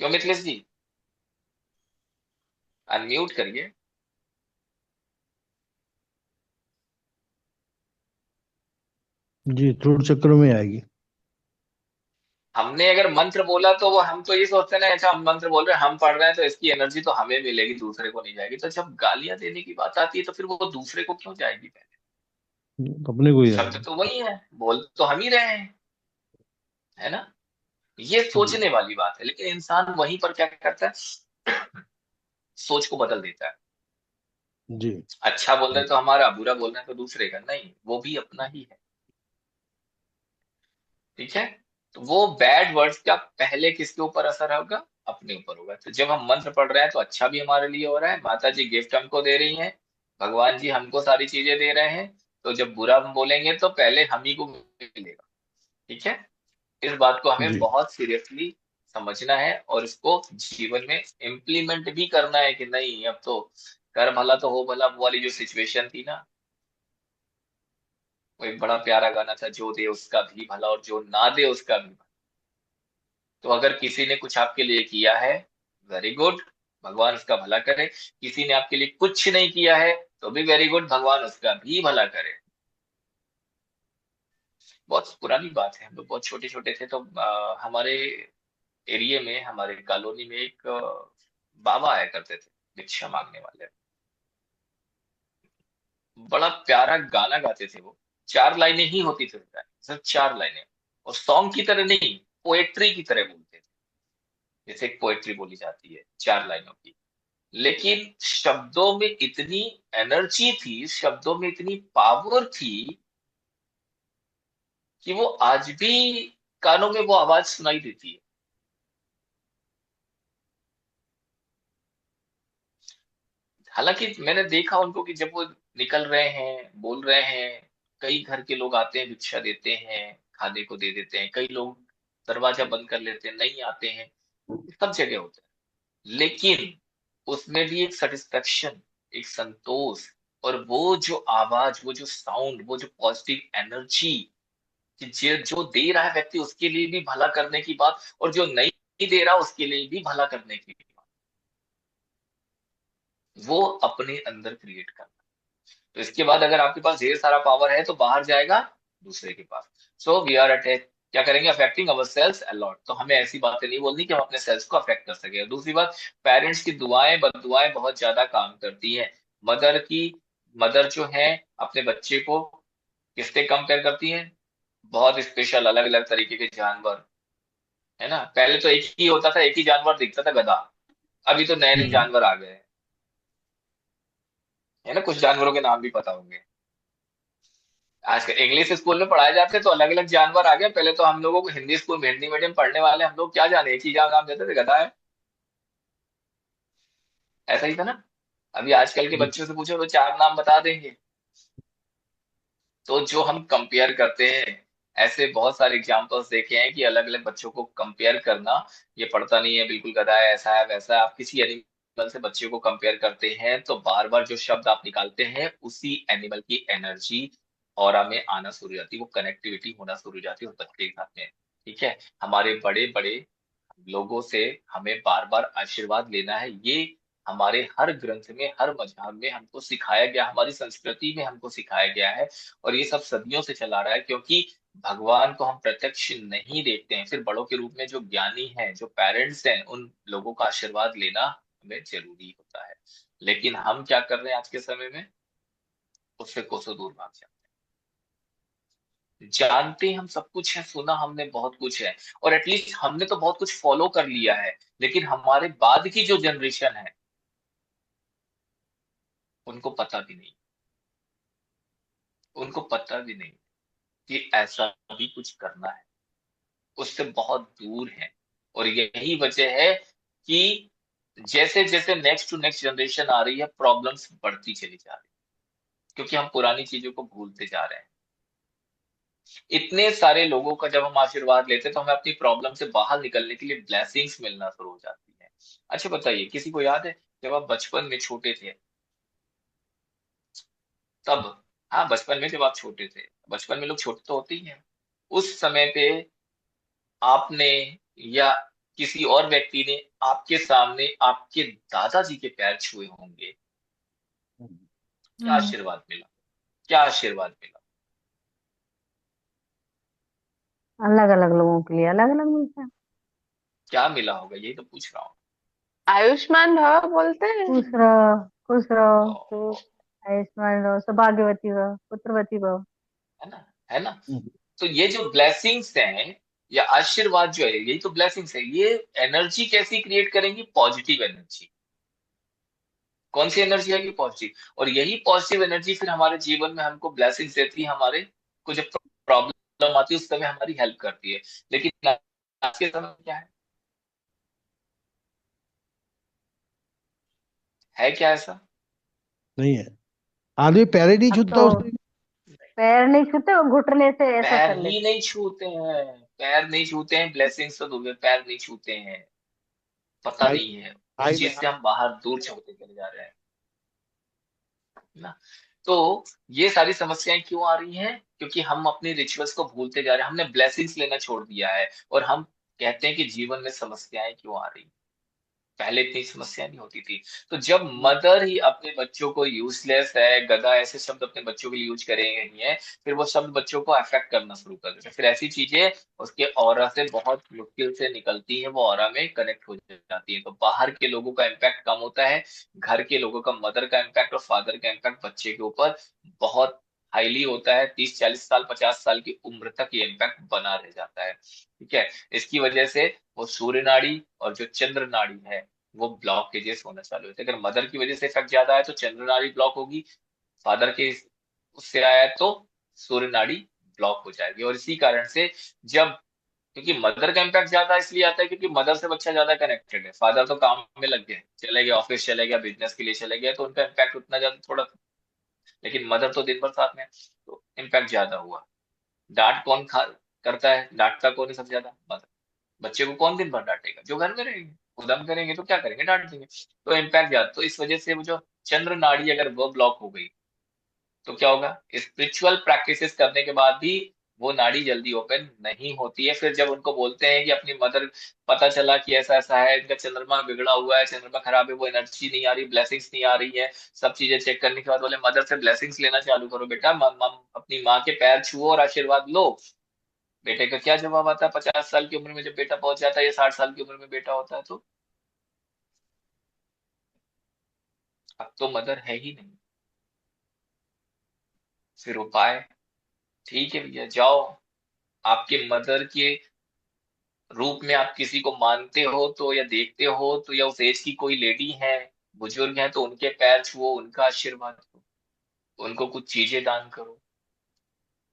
क्यों मिथिलेश जी, अनम्यूट करिए। जी, त्रुट चक्र में आएगी। हमने अगर मंत्र बोला तो वो हम तो ये सोचते हैं ना, अच्छा हम मंत्र बोल रहे हैं, हम पढ़ रहे हैं तो इसकी एनर्जी तो हमें मिलेगी, दूसरे को नहीं जाएगी। तो जब गालियां देने की बात आती है तो फिर वो दूसरे को क्यों जाएगी पहले। अपने को ही शब्द आएगी। तो वही है, बोल तो हम ही रहे हैं, है ना। ये जी सोचने वाली बात है, लेकिन इंसान वहीं पर क्या करता है, सोच को बदल देता है। जी अच्छा बोल रहे हैं तो हमारा, बुरा बोल रहे हैं तो दूसरे का, नहीं, वो भी अपना ही है। ठीक है। तो वो बैड वर्ड्स का पहले किसके ऊपर असर होगा, अपने ऊपर होगा। तो जब हम मंत्र पढ़ रहे हैं तो अच्छा भी हमारे लिए हो रहा है, माता जी गिफ्ट हमको दे रही हैं, भगवान जी हमको सारी चीजें दे रहे हैं। तो जब बुरा हम बोलेंगे तो पहले हम ही को मिलेगा। ठीक है। इस बात को हमें जी बहुत सीरियसली समझना है और इसको जीवन में इम्प्लीमेंट भी करना है कि नहीं। अब तो कर भला तो हो भला वो वाली जो सिचुएशन थी ना, वो एक बड़ा प्यारा गाना था, जो दे उसका भी भला और जो ना दे उसका भी भला। तो अगर किसी ने कुछ आपके लिए किया है, वेरी गुड, भगवान उसका भला करे। किसी ने आपके लिए कुछ नहीं किया है तो भी वेरी गुड, भगवान उसका भी भला करे। बहुत पुरानी बात है, हम लोग बहुत छोटे छोटे थे तो हमारे एरिया में, हमारे कॉलोनी में एक बाबा आया करते थे, भिक्षा मांगने वाले। बड़ा प्यारा गाना गाते थे वो, 4 लाइनें ही होती थी उनका, सिर्फ 4 लाइनें, और सॉन्ग की तरह नहीं, पोएट्री की तरह बोलते थे, जैसे एक पोएट्री बोली जाती है 4 लाइनों की। लेकिन शब्दों में इतनी एनर्जी थी, शब्दों में इतनी पावर थी कि वो आज भी कानों में वो आवाज सुनाई देती है। हालांकि मैंने देखा उनको कि जब वो निकल रहे हैं, बोल रहे हैं, कई घर के लोग आते हैं, भिक्षा देते हैं, खाने को दे देते हैं, कई लोग दरवाजा बंद कर लेते हैं, नहीं आते हैं, सब जगह होता है। लेकिन उसमें भी एक सेटिस्फेक्शन, एक संतोष, और वो जो आवाज, वो जो साउंड, वो जो पॉजिटिव एनर्जी कि जो दे रहा है व्यक्ति उसके लिए भी भला करने की बात, और जो नहीं दे रहा उसके लिए भी भला करने की बात, वो अपने अंदर क्रिएट करना। तो इसके बाद अगर आपके पास ढेर सारा पावर है तो बाहर जाएगा दूसरे के पास। सो वी आर अटैक क्या करेंगे, अफेक्टिंग अवर सेल्स अलॉट। तो हमें ऐसी बातें नहीं बोलनी कि हम अपने सेल्स को अफेक्ट कर सके। और दूसरी बात, पेरेंट्स की दुआएं बददुआएं बहुत ज्यादा काम करती हैं। मदर जो है अपने बच्चे को किससे कंपेयर करती है, बहुत स्पेशल अलग अलग तरीके के जानवर, है ना। पहले तो एक ही होता था, एक ही जानवर दिखता था, गधा। अभी तो नए नए हम्म, जानवर आ गए हैं, है ना। कुछ जानवरों के नाम भी पता होंगे। आजकल इंग्लिश स्कूल में पढ़ाए जाते हैं तो अलग अलग जानवर आ गए। पहले तो हम लोगों को हिंदी स्कूल में, हिंदी मीडियम पढ़ने वाले हम लोग क्या जाने, एक ही नाम देते थे, गधा है, ऐसा ही था ना। अभी आजकल के जी बच्चों से पूछो तो 4 नाम बता देंगे। तो जो हम कंपेयर करते हैं, ऐसे बहुत सारे एग्जांपल्स देखे हैं कि अलग अलग बच्चों को कंपेयर करना, ये पढ़ता नहीं है, बिल्कुल गधा है, ऐसा है वैसा है। आप किसी एनिमल से बच्चे को कंपेयर करते हैं तो बार बार जो शब्द आप निकालते हैं उसी एनिमल की एनर्जी ऑरा में आना शुरू हो जाती है, वो कनेक्टिविटी होना शुरू हो जाती है उस बच्चे के साथ में। ठीक है। हमारे बड़े बड़े लोगों से हमें बार बार आशीर्वाद लेना है, ये हमारे हर ग्रंथ में, हर मजहब में हमको सिखाया गया, हमारी संस्कृति में हमको सिखाया गया है। और ये सब सदियों से चला रहा है, क्योंकि भगवान को हम प्रत्यक्ष नहीं देखते हैं, फिर बड़ों के रूप में जो ज्ञानी हैं, जो पेरेंट्स हैं, उन लोगों का आशीर्वाद लेना हमें जरूरी होता है। लेकिन हम क्या कर रहे हैं आज के समय में, उससे कोसों दूर भाग जाते जानते हम सब कुछ है, सुना हमने बहुत कुछ है, और एटलीस्ट हमने तो बहुत कुछ फॉलो कर लिया है, लेकिन हमारे बाद की जो जनरेशन है उनको पता भी नहीं, उनको पता भी नहीं कि ऐसा भी कुछ करना है, उससे बहुत दूर है। और यही वजह है कि जैसे जैसे नेक्स्ट टू नेक्स्ट जनरेशन आ रही है, प्रॉब्लम्स बढ़ती चली जा रही है, क्योंकि हम पुरानी चीजों को भूलते जा रहे हैं। इतने सारे लोगों का जब हम आशीर्वाद लेते हैं तो हमें अपनी प्रॉब्लम से बाहर निकलने के लिए ब्लेसिंग्स मिलना शुरू हो जाती है। अच्छा बताइए, किसी को याद है जब आप बचपन में छोटे थे तब, हाँ बचपन में जब आप छोटे थे, बचपन में लोग छोटे तो होते ही हैं, उस समय पे आपने या किसी और व्यक्ति ने आपके सामने आपके दादाजी के पैर छुए होंगे, क्या हम्म आशीर्वाद मिला, क्या आशीर्वाद मिला? अलग अलग लोगों के लिए अलग अलग मिलता है। क्या मिला होगा, यही तो पूछ रहा हूँ। आयुष्मान भव बोलते हैं। खुश रहो, ओ, आयुष्मान रहो, सौभाग्यवती रहो, पुत्रवती रहो। है ना, है ना? तो ये जो ब्लेसिंग्स हैं या आशीर्वाद जो है, यही तो ब्लेसिंग्स है। ये एनर्जी कैसी क्रिएट करेंगी? Positive energy. कौन सी एनर्जी आएगी? पॉजिटिव। और यही पॉजिटिव एनर्जी फिर हमारे जीवन में हमको ब्लेसिंग्स देती है, हमारे को जब प्रॉब्लम आती है उस समय हमारी हेल्प करती है। लेकिन आज के समय में क्या है क्या ऐसा? नहीं है। आदमी पैर ही नहीं अब छूता तो उससे। पैर नहीं छूते, वो घुटने से ऐसा पैर कर ही लेते। नहीं छूते हैं, पैर नहीं छूते हैं, ब्लेसिंग्स तो दूर है, पैर नहीं छूते हैं। पता भाई नहीं है, उस भाई ने चीज से हम बाहर दूर चलते चले जा रहे हैं ना। तो ये सारी समस्याएं क्यों आ रही हैं? क्योंकि हम अपने रिचुअल्स को भूलते जा रहे हैं, हमने ब्लेसिंग्स लेना छोड़ दिया है, और हम कहते हैं कि जीवन में समस्याएं क्यों आ रही हैं। पहले इतनी समस्या नहीं होती थी। तो जब मदर ही अपने बच्चों को यूजलेस है, गधा, ऐसे शब्द अपने बच्चों के लिए यूज करेंगे हैं, फिर वो शब्द बच्चों को अफेक्ट करना शुरू कर देते हैं। फिर ऐसी चीजें उसके ऑरा से बहुत मुश्किल से निकलती हैं, वो ऑरा में कनेक्ट हो जाती है। तो बाहर के लोगों का इम्पैक्ट कम होता है, घर के लोगों का, मदर का इम्पैक्ट और फादर का इम्पैक्ट बच्चे के ऊपर बहुत हाईली होता है। 30-40 साल, 50 साल की उम्र तक ये इम्पैक्ट बना रह जाता है। ठीक है। इसकी वजह से वो सूर्य नाड़ी और जो चंद्र नाड़ी है वो ब्लॉकेजेस होना चालू होते हैं। अगर मदर की वजह से इफेक्ट ज्यादा है तो चंद्र नाड़ी ब्लॉक होगी, फादर के उससे आया है तो सूर्य नाड़ी ब्लॉक हो जाएगी। और इसी कारण से जब, क्योंकि मदर का इम्पैक्ट ज्यादा इसलिए आता है क्योंकि मदर से बच्चा ज्यादा कनेक्टेड है। फादर तो काम में लग गए, चले गए ऑफिस, चले गया बिजनेस के लिए चले गए, तो उनका इम्पैक्ट उतना ज्यादा थोड़ा था। लेकिन मदर तो दिन भर साथ में है, तो इम्पैक्ट ज्यादा हुआ। डांट कौन खा करता है, डांटता कौन है सबसे ज्यादा? मदर। बच्चे को कौन दिन भर डांटेगा? जो घर में रहेंगे। उदम करेंगे तो क्या करेंगे? डांट देंगे। तो इम्पैक्ट ज्यादा, तो इस वजह से वो जो चंद्र नाड़ी अगर वो ब्लॉक हो गई तो क्या होगा? स्पिरिचुअल प्रैक्टिसेस करने के बाद भी वो नाड़ी जल्दी ओपन नहीं होती है। फिर जब उनको बोलते हैं कि अपनी मदर, पता चला कि ऐसा ऐसा है, इनका चंद्रमा बिगड़ा हुआ है, चंद्रमा खराब है, वो एनर्जी नहीं आ रही, ब्लेसिंग्स नहीं आ रही है, सब चीजें चेक करने के बाद बोले मदर से ब्लेसिंग्स लेना चालू करो बेटा, अपनी माँ के पैर छुओ और आशीर्वाद लो। बेटे का क्या जवाब आता है 50 साल की उम्र में, जब बेटा पहुंच जाता है, या 60 साल की उम्र में बेटा होता है? तो अब तो मदर है ही नहीं। फिर उपाय, ठीक है भैया जाओ, आपके मदर के रूप में आप किसी को मानते हो तो, या देखते हो तो, या उस एज की कोई लेडी है, बुजुर्ग है, तो उनके पैर छुओ, उनका आशीर्वाद लो, उनको कुछ चीजें दान करो,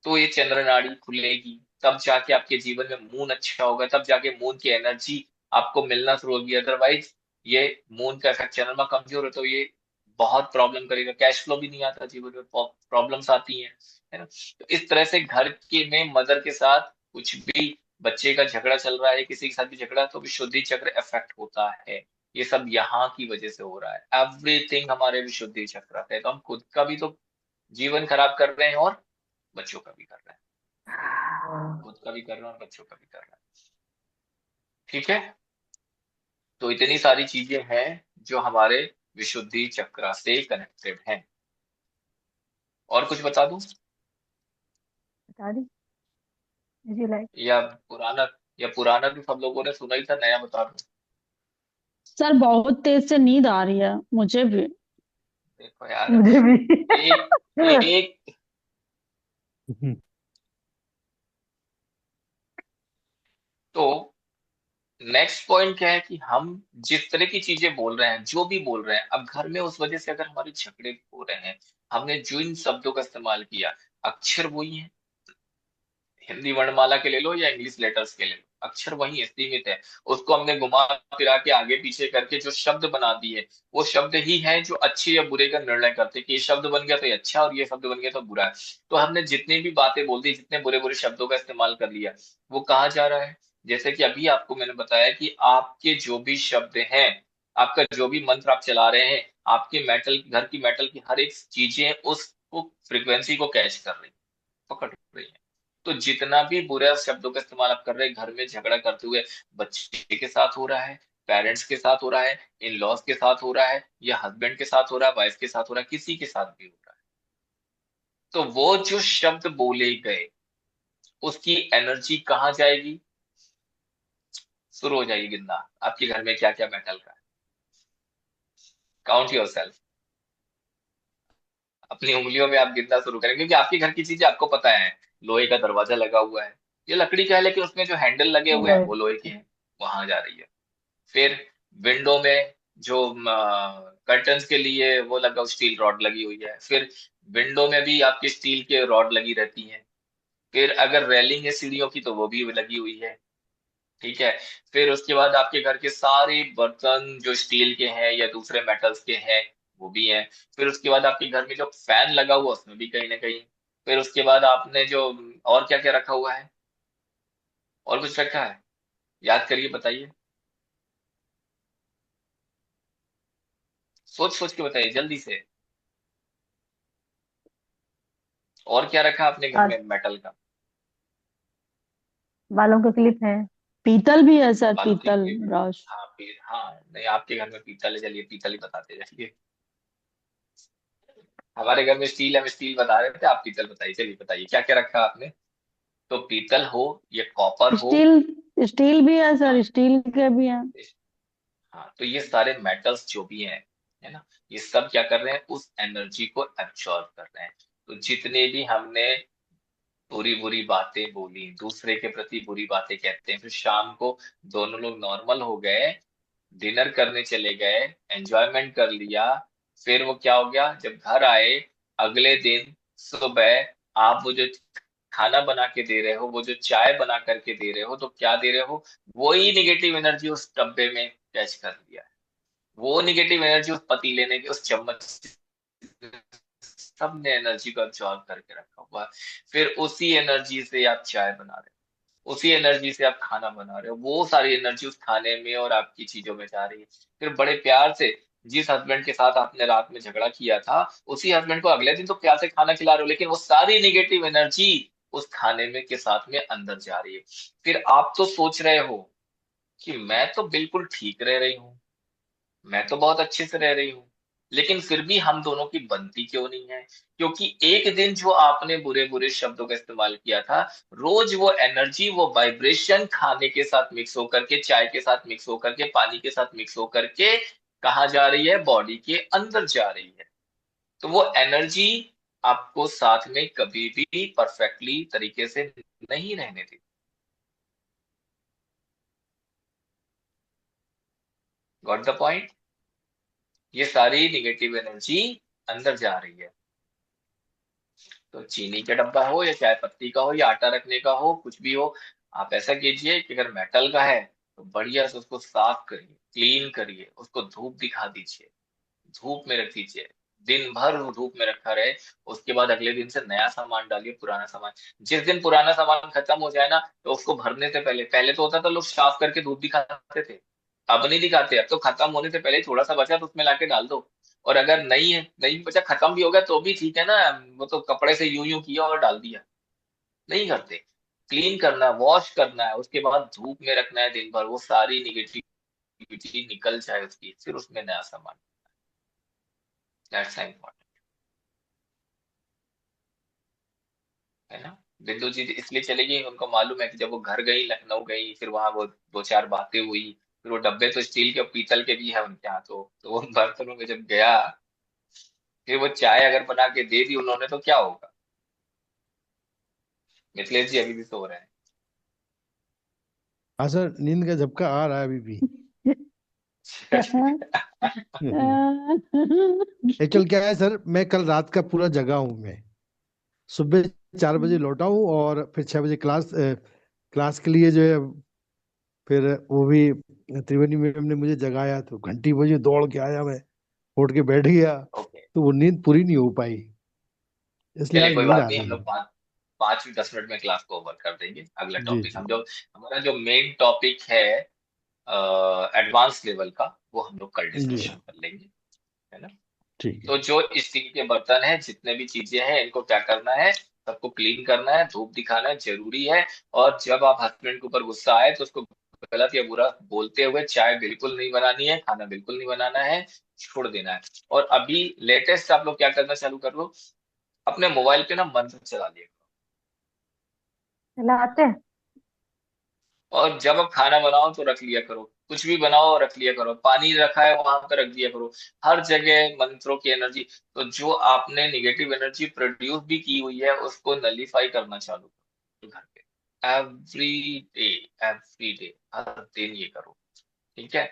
तो ये चंद्र नाड़ी खुलेगी। तब जाके आपके जीवन में मून अच्छा होगा, तब जाके मून की एनर्जी आपको मिलना शुरू होगी। अदरवाइज ये मून का इफेक्ट, चंद्रमा कमजोर है तो ये बहुत प्रॉब्लम करेगा, कैश फ्लो भी नहीं आता, जीवन में प्रॉब्लम्स आती हैं, है ना। तो इस तरह से घर के में मदर के साथ कुछ भी, बच्चे का झगड़ा चल रहा है, किसी के साथ भी झगड़ा, तो विशुद्धि चक्र इफेक्ट होता है। ये सब यहाँ की वजह से हो रहा है, एवरीथिंग हमारे विशुद्धि चक्र है। तो हम खुद का भी तो जीवन खराब कर रहे हैं और बच्चों का भी कर रहे हैं, खुद का भी कर रहे हैं और बच्चों का भी कर रहे हैं। ठीक है। तो इतनी सारी चीजें हैं जो हमारे विशुद्धि चक्र से कनेक्टेड हैं। और कुछ बता दूं, बता दी जी लाइक। या पुराना, या पुराना भी सब लोगों ने सुना ही था, नया बता दूं? सर बहुत तेज से नींद आ रही है मुझे भी। देखो यार, मुझे भी। एक एक तो नेक्स्ट पॉइंट क्या है कि हम जिस तरह की चीजें बोल रहे हैं, जो भी बोल रहे हैं, अब घर में उस वजह से अगर हमारे झगड़े हो रहे हैं, हमने जो इन शब्दों का इस्तेमाल किया, अक्षर वही है, हिंदी वर्णमाला के ले लो या इंग्लिश लेटर्स के ले लो, अक्षर वही है, सीमित है। उसको हमने घुमा फिरा के आगे पीछे करके जो शब्द बना दिए, वो शब्द ही हैं जो अच्छे या बुरे का निर्णय करते हैं कि ये शब्द बन गया तो ये अच्छा और ये शब्द बन गया तो बुरा है। तो हमने जितनी भी बातें बोल दी, जितने बुरे बुरे शब्दों का इस्तेमाल कर लिया, वो कहाँ जा रहा है? जैसे कि अभी आपको मैंने बताया कि आपके जो भी शब्द हैं, आपका जो भी मंत्र आप चला रहे हैं, आपके मेटल घर की मेटल की हर एक चीजें उसको फ्रिक्वेंसी को कैच कर रही, पकड़ रही है। तो जितना भी बुरा शब्दों का इस्तेमाल आप कर रहे हैं घर में झगड़ा करते हुए, बच्चे के साथ हो रहा है, पेरेंट्स के साथ हो रहा है, इन लॉज के साथ हो रहा है, या हस्बैंड के साथ हो रहा है, वाइफ के साथ हो रहा है, किसी के साथ भी हो रहा है, तो वो जो शब्द बोले गए, उसकी एनर्जी कहाँ जाएगी? शुरू हो जाएगी गिनना, आपके घर में क्या क्या मेटल का है। काउंट योर सेल्फ, अपनी उंगलियों में आप गिनना शुरू करें, क्योंकि आपके घर की चीजें आपको पता है। लोहे का दरवाजा लगा हुआ है, ये लकड़ी का है, लेकिन उसमें जो हैंडल लगे हुए हैं लोहे वो लोहे के हैं, वहां जा रही है। फिर विंडो में जो कर्टन्स के लिए वो लगा, स्टील रॉड लगी हुई है, फिर विंडो में भी आपके स्टील के रॉड लगी रहती हैं। फिर अगर रेलिंग है सीढ़ियों की तो वो भी लगी हुई है, ठीक है। फिर उसके बाद आपके घर के सारे बर्तन जो स्टील के हैं या दूसरे मेटल्स के हैं, वो भी हैं। फिर उसके बाद आपके घर में जो फैन लगा हुआ उसमें भी कहीं ना कहीं। फिर उसके बाद आपने जो और क्या क्या रखा हुआ है, और कुछ रखा है? याद करिए, बताइए, सोच सोच के बताइए जल्दी से। और क्या रखा आपने घर और में मेटल का? बालों के क्लिप है। पीतल भी है सर, बालू की पीतल क्लिप। ब्रश। हाँ हाँ, नहीं आपके घर में पीतल है, चलिए पीतल ही बताते जाइए। हमारे घर में स्टील है, हम स्टील बता रहे थे, आप पीतल बताइए, चलिए बताइए क्या क्या रखा आपने। तो पीतल हो या कॉपर हो। स्टील, स्टील भी है हाँ, सर, स्टील के भी हैं। हाँ, तो ये सारे मेटल्स जो भी हैं, है ना, ये सब क्या कर रहे हैं? उस एनर्जी को एब्जॉर्ब कर रहे हैं। तो जितने भी हमने बुरी बुरी बातें बोली, दूसरे के प्रति बुरी बातें कहते हैं, फिर शाम को दोनों लोग नॉर्मल हो गए, डिनर करने चले गए, एंजॉयमेंट कर लिया, फिर वो क्या हो गया, जब घर आए अगले दिन सुबह, आप वो जो खाना बना के दे रहे हो, वो जो चाय बना करके दे रहे हो, तो क्या दे रहे हो? वही निगेटिव एनर्जी उस डब्बे में कैच कर लिया है, वो निगेटिव एनर्जी उस पतीले ने, उस चम्मच, सबने एनर्जी को अब्सॉर्ब करके रखा हुआ है। फिर उसी एनर्जी से आप चाय बना रहे हो, उसी एनर्जी से आप खाना बना रहे हो, वो सारी एनर्जी उस खाने में और आपकी चीजों में जा रही है। फिर बड़े प्यार से जिस हस्बैंड के साथ आपने रात में झगड़ा किया था, उसी हस्बैंड को अगले दिन तो प्यार से खाना खिला रहे हो, लेकिन वो सारी निगेटिव एनर्जी उस खाने में के साथ में अंदर जा रही है। फिर आप तो सोच रहे हो कि मैं तो बिल्कुल ठीक रह रही हूँ, मैं तो बहुत अच्छे से रह रही हूँ, लेकिन फिर भी हम दोनों की बनती क्यों नहीं है? क्योंकि एक दिन जो आपने बुरे बुरे शब्दों का इस्तेमाल किया था, रोज वो एनर्जी, वो वाइब्रेशन खाने के साथ मिक्स होकर के, चाय के साथ मिक्स होकर के, पानी के साथ मिक्स होकर के कहाँ जा रही है? बॉडी के अंदर जा रही है। तो वो एनर्जी आपको साथ में कभी भी परफेक्टली तरीके से नहीं रहने दी। Got the point? ये सारी निगेटिव एनर्जी अंदर जा रही है। तो चीनी का डब्बा हो या चाय पत्ती का हो या आटा रखने का हो, कुछ भी हो, आप ऐसा कीजिए कि अगर मेटल का है तो बढ़िया से उसको साफ करिए, क्लीन करिए, उसको धूप दिखा दीजिए, धूप में रख दीजिए, दिन भर वो धूप में रखा रहे। उसके बाद अगले दिन से नया सामान डालिए, पुराना सामान। जिस दिन पुराना सामान खत्म हो जाए ना, तो उसको भरने से पहले, पहले तो होता था लोग साफ करके धूप दिखाते थे, अब नहीं दिखाते, अब तो खत्म होने से पहले थोड़ा सा बचा तो उसमें लाके डाल दो। और अगर नहीं है, नहीं बचा, खत्म भी हो गया तो भी ठीक है ना, वो तो कपड़े से यूं यूं किया और डाल दिया। नहीं करते, क्लीन करना, वॉश करना है, उसके बाद धूप में रखना है दिन भर, वो सारी निगेटिविटी निकल जाए उसकी, फिर उसमें नया सामान। दैट्स इम्पोर्टेंट, है ना। बिंदु जी इसलिए चली गई, उनको मालूम है कि जब वो घर गई, लखनऊ गई, फिर वहां वो दो चार बातें हुई, फिर वो डब्बे तो स्टील के और पीतल के भी है उनके यहाँ, तो वो बर्तनों में जब गया, फिर वो चाय अगर बना के दे दी उन्होंने तो क्या होगा? मिथिलेश जी अभी भी सो रहे हैं। हाँ सर, नींद का झपका आ रहा है अभी भी। एक्चुअल क्या है सर, मैं कल रात का पूरा जगा हूँ। मैं सुबह 4 बजे लौटा हूँ और फिर 6 बजे क्लास के लिए जो है, फिर वो भी त्रिवेणी मैम ने मुझे जगाया तो घंटी बजी, दौड़ के आया मैं, उठ के बैठ गया। ओके, तो वो नींद पूरी नहीं हो पाई, इसलिए चलिए आज कोई नींद बात आ नहीं, रही हम लोग है। 5-10 मिनट में क्लास को ओवर कर देंगे। अगला जी टॉपिक जी। हम जो हमारा जो मेन टॉपिक है एडवांस लेवल का, वो हम लोग कल जी डिस्कशन कर लेंगे, है ना। ठीक तो है। जो स्टील के बर्तन है, जितने भी चीजें हैं, इनको क्या करना है, सबको क्लीन करना है, धूप दिखाना है, जरूरी है। और जब आप हस्बैंड के ऊपर गुस्सा आए तो उसको गलत या बुरा बोलते हुए चाय बिल्कुल नहीं बनानी है, खाना बिल्कुल नहीं बनाना है, छोड़ देना है। और अभी लेटेस्ट आप लोग क्या करना चालू कर लो, अपने मोबाइल पे ना मंत्र चला लिया करो। चलाते हैं। और जब आप खाना बनाओ तो रख लिया करो, कुछ भी बनाओ रख लिया करो, पानी रखा है वहां पर रख दिया करो। हर जगह मंत्रों की एनर्जी। तो जो आपने निगेटिव एनर्जी प्रोड्यूस भी की हुई है, उसको नलीफाई करना चालू करो घर पे। डे एवरी डे, हर दिन ये करो, ठीक है।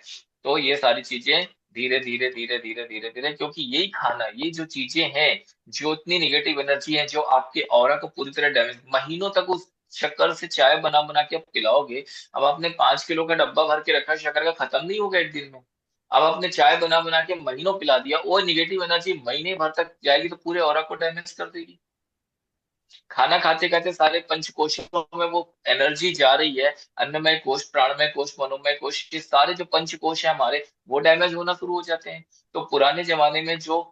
तो ये सारी चीजें धीरे धीरे धीरे धीरे धीरे धीरे, क्योंकि यही खाना, ये जो चीजें हैं, जो इतनी निगेटिव एनर्जी है, जो आपके ऑरा को पूरी तरह डैमेज, महीनों तक उस शक्कर से चाय बना बना के आप पिलाओगे। अब आपने 5 किलो का डब्बा भर के रखा है शक्कर का, खत्म नहीं होगा एक दिन में। अब आपने चाय बना बना के महीनों पिला दिया, वो निगेटिव एनर्जी महीने भर तक जाएगी तो पूरे ऑरा को डैमेज कर देगी। खाना खाते खाते सारे पंचकोशों में वो एनर्जी जा रही है। अन्नमय कोश, प्राणमय कोश, मनोमय कोश, ये सारे जो पंचकोश है हमारे, वो डैमेज होना शुरू हो जाते हैं। तो पुराने जमाने में जो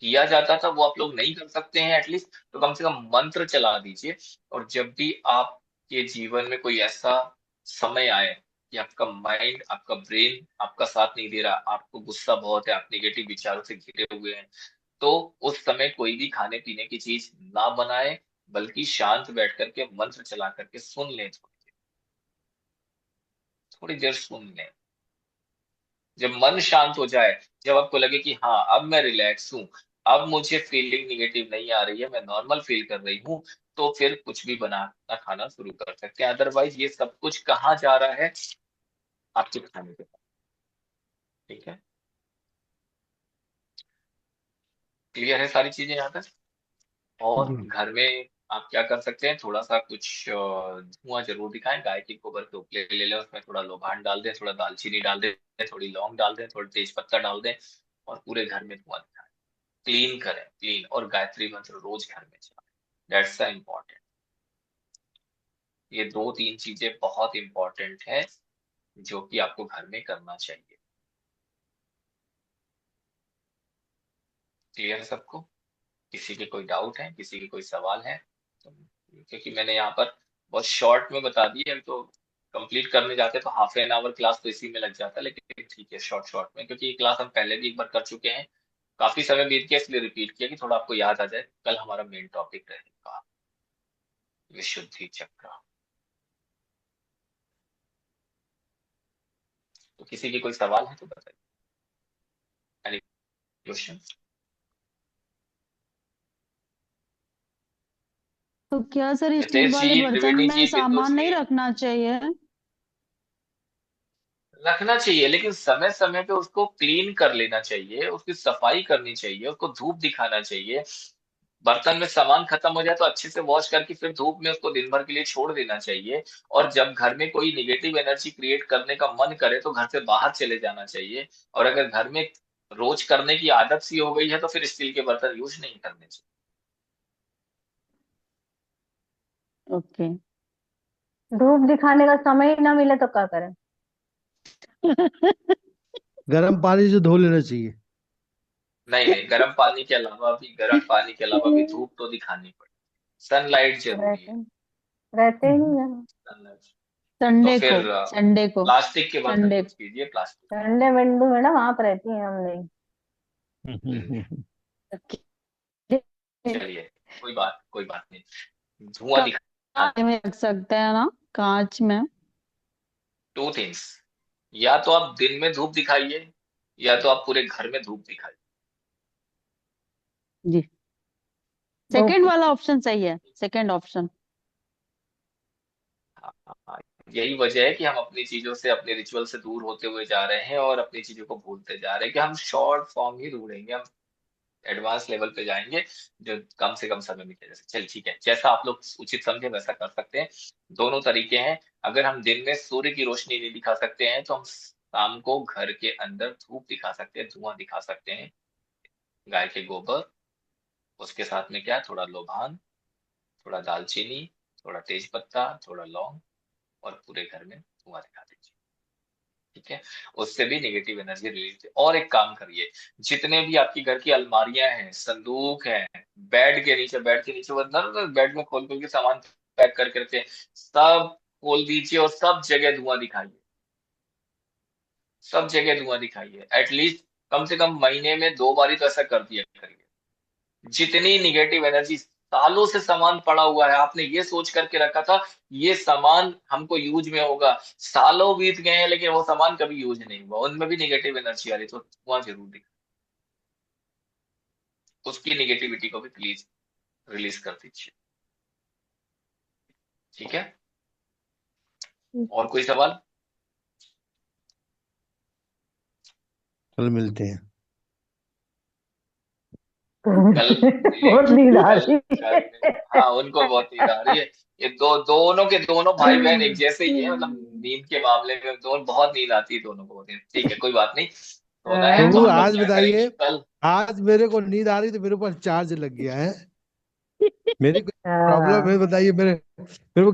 किया जाता था वो आप लोग नहीं कर सकते हैं एटलीस्ट, तो कम से कम मंत्र चला दीजिए। और जब भी आपके जीवन में कोई ऐसा समय आए कि आपका माइंड, आपका ब्रेन आपका साथ नहीं दे रहा, आपको गुस्सा बहुत है, आप निगेटिव विचारों से घिरे हुए हैं, तो उस समय कोई भी खाने पीने की चीज ना बनाए, बल्कि शांत बैठ करके मंत्र चला करके सुन लें, थोड़ी देर सुन लें। जब मन शांत हो जाए, जब आपको लगे कि हाँ अब मैं रिलैक्स हूँ, अब मुझे फीलिंग निगेटिव नहीं आ रही है, मैं नॉर्मल फील कर रही हूँ, तो फिर कुछ भी बनाना खाना शुरू कर सकते हैं। अदरवाइज ये सब कुछ कहाँ जा रहा है, आपके खाने के पास, ठीक है। क्लियर है सारी चीजें यहाँ तक। और जी। घर में आप क्या कर सकते हैं, थोड़ा सा कुछ धुआं जरूर दिखाएं। गाय के गोबर के उपले ले लें, उसमें थोड़ा लोबान डाल दें, थोड़ा दालचीनी डाल दें, थोड़ी लौंग डाल दें, थोड़ी तेज पत्ता डाल दें, और पूरे घर में धुआं दिखाएं। क्लीन करें, क्लीन, और गायत्री मंत्र रोज घर में चलाएं। That's the important. ये 2-3 चीजें बहुत इंपॉर्टेंट है, जो कि आपको घर में करना चाहिए। क्लियर है सबको? किसी के कोई डाउट है, किसी के कोई सवाल है तो, क्योंकि मैंने यहाँ पर बहुत शॉर्ट में बता दिया, अभी तो कंप्लीट करने जाते तो हाफ एन आवर क्लास तो इसी में लग जाता है, लेकिन ठीक है शॉर्ट शॉर्ट में, क्योंकि ये क्लास हम पहले भी एक बार कर चुके हैं, काफी समय बीत गया, इसलिए रिपीट किया कि थोड़ा आपको याद आ जाए। कल हमारा मेन टॉपिक रहेगा विशुद्धि चक्र। तो किसी की कोई सवाल है तो बताइए। Any question? तो क्या सर स्टील नितेश वाले जी, बर्तन त्रिवेणी में जी, सामान बिंदुस नहीं जी, रखना चाहिए? रखना चाहिए, लेकिन समय समय पे उसको क्लीन कर लेना चाहिए, उसकी सफाई करनी चाहिए, उसको धूप दिखाना चाहिए। बर्तन में सामान खत्म हो जाए तो अच्छे से वॉश करके फिर धूप में उसको दिन भर के लिए छोड़ देना चाहिए। और जब घर में कोई निगेटिव एनर्जी क्रिएट करने का मन करे तो घर से बाहर चले जाना चाहिए। और अगर घर में रोज करने की आदत सी हो गई है तो फिर स्टील के बर्तन यूज नहीं करने चाहिए। ओके। धूप दिखाने का समय ही ना मिले तो क्या करें? गर्म पानी से धो लेना चाहिए। नहीं नहीं, गर्म पानी के अलावा भी धूप तो दिखानी पड़े, सनलाइट जरूरी रहते है। रहते ही नहीं हम्म। घर। सनलाइट। तो संडे को, फिर संडे को, प्लास्टिक के बर्तन संडे यूज कीजिए, प्लास्टिक। ठंडे विंडो है ना, वहां पर रहती हैं हम नहीं। हम्म। को। चलिए, कोई बात नहीं, धुआं दिखा। कांच में रख सकते हैं ना, कांच में। 2 थिंग्स, या तो आप दिन में धूप दिखाइए, या तो आप पूरे घर में धूप दिखाइए। जी, धूप सेकंड की। वाला ऑप्शन सही है, सेकंड ऑप्शन। हाँ, हाँ, यही वजह है कि हम अपनी चीजों से, अपने रिचुअल से दूर होते हुए जा रहे हैं और अपनी चीजों को भूलते जा रहे हैं, कि हम शॉर्ट फॉर्म ही ढूंढेंगे, हम एडवांस लेवल पे जाएंगे जो कम से कम समय में किया जा सकता है। चल ठीक है, जैसा आप लोग उचित समझे वैसा कर सकते हैं। दोनों तरीके हैं। अगर हम दिन में सूर्य की रोशनी नहीं दिखा सकते हैं तो हम शाम को घर के अंदर धूप दिखा सकते हैं, धुआं दिखा सकते हैं, गाय के गोबर, उसके साथ में क्या, थोड़ा लोबान, थोड़ा दालचीनी, थोड़ा तेज पत्ता, थोड़ा लौंग, और पूरे घर में धुआं दिखा दीजिए। ठीक है, उससे भी नेगेटिव एनर्जी रिलीज। और एक काम करिए, जितने भी आपकी घर की अलमारियां हैं, संदूक हैं, बेड के नीचे वो बेड में खोल खोल के सामान पैक करके रखते हैं, सब खोल दीजिए और सब जगह धुआं दिखाइए, सब जगह धुआं दिखाइए। एटलीस्ट कम से कम महीने में 2 बारी तो ऐसा कर दिया करिए। जितनी निगेटिव एनर्जी, सालों से सामान पड़ा हुआ है, आपने ये सोच करके रखा था ये सामान हमको यूज में होगा, सालों बीत गए हैं लेकिन वो सामान कभी यूज नहीं हुआ, उनमें भी निगेटिव एनर्जी आ रही, तो वहां जरूर दिखा, उसकी निगेटिविटी को भी प्लीज रिलीज कर दीजिए। ठीक है, और कोई सवाल? कल मिलते हैं। कल बहुत मिलेंगे, नींद आ कल रही कल हाँ, उनको बहुत नींद आ रही है। ये दोनों के दोनों भाई बहन एक जैसे ही है, मतलब नींद के मामले में दोनों बहुत नींद आती है दोनों को। ठीक है, कोई बात नहीं, सोना है तो प्रभु हाँ, हम लोग आज क्या करेंगे बताइए, कल। आज मेरे को नींद आ रही तो मेरे ऊपर चार्ज लग गया है। मेरी कोई प्रॉब्लम हाँ। है बताइए, मेरे मेरे को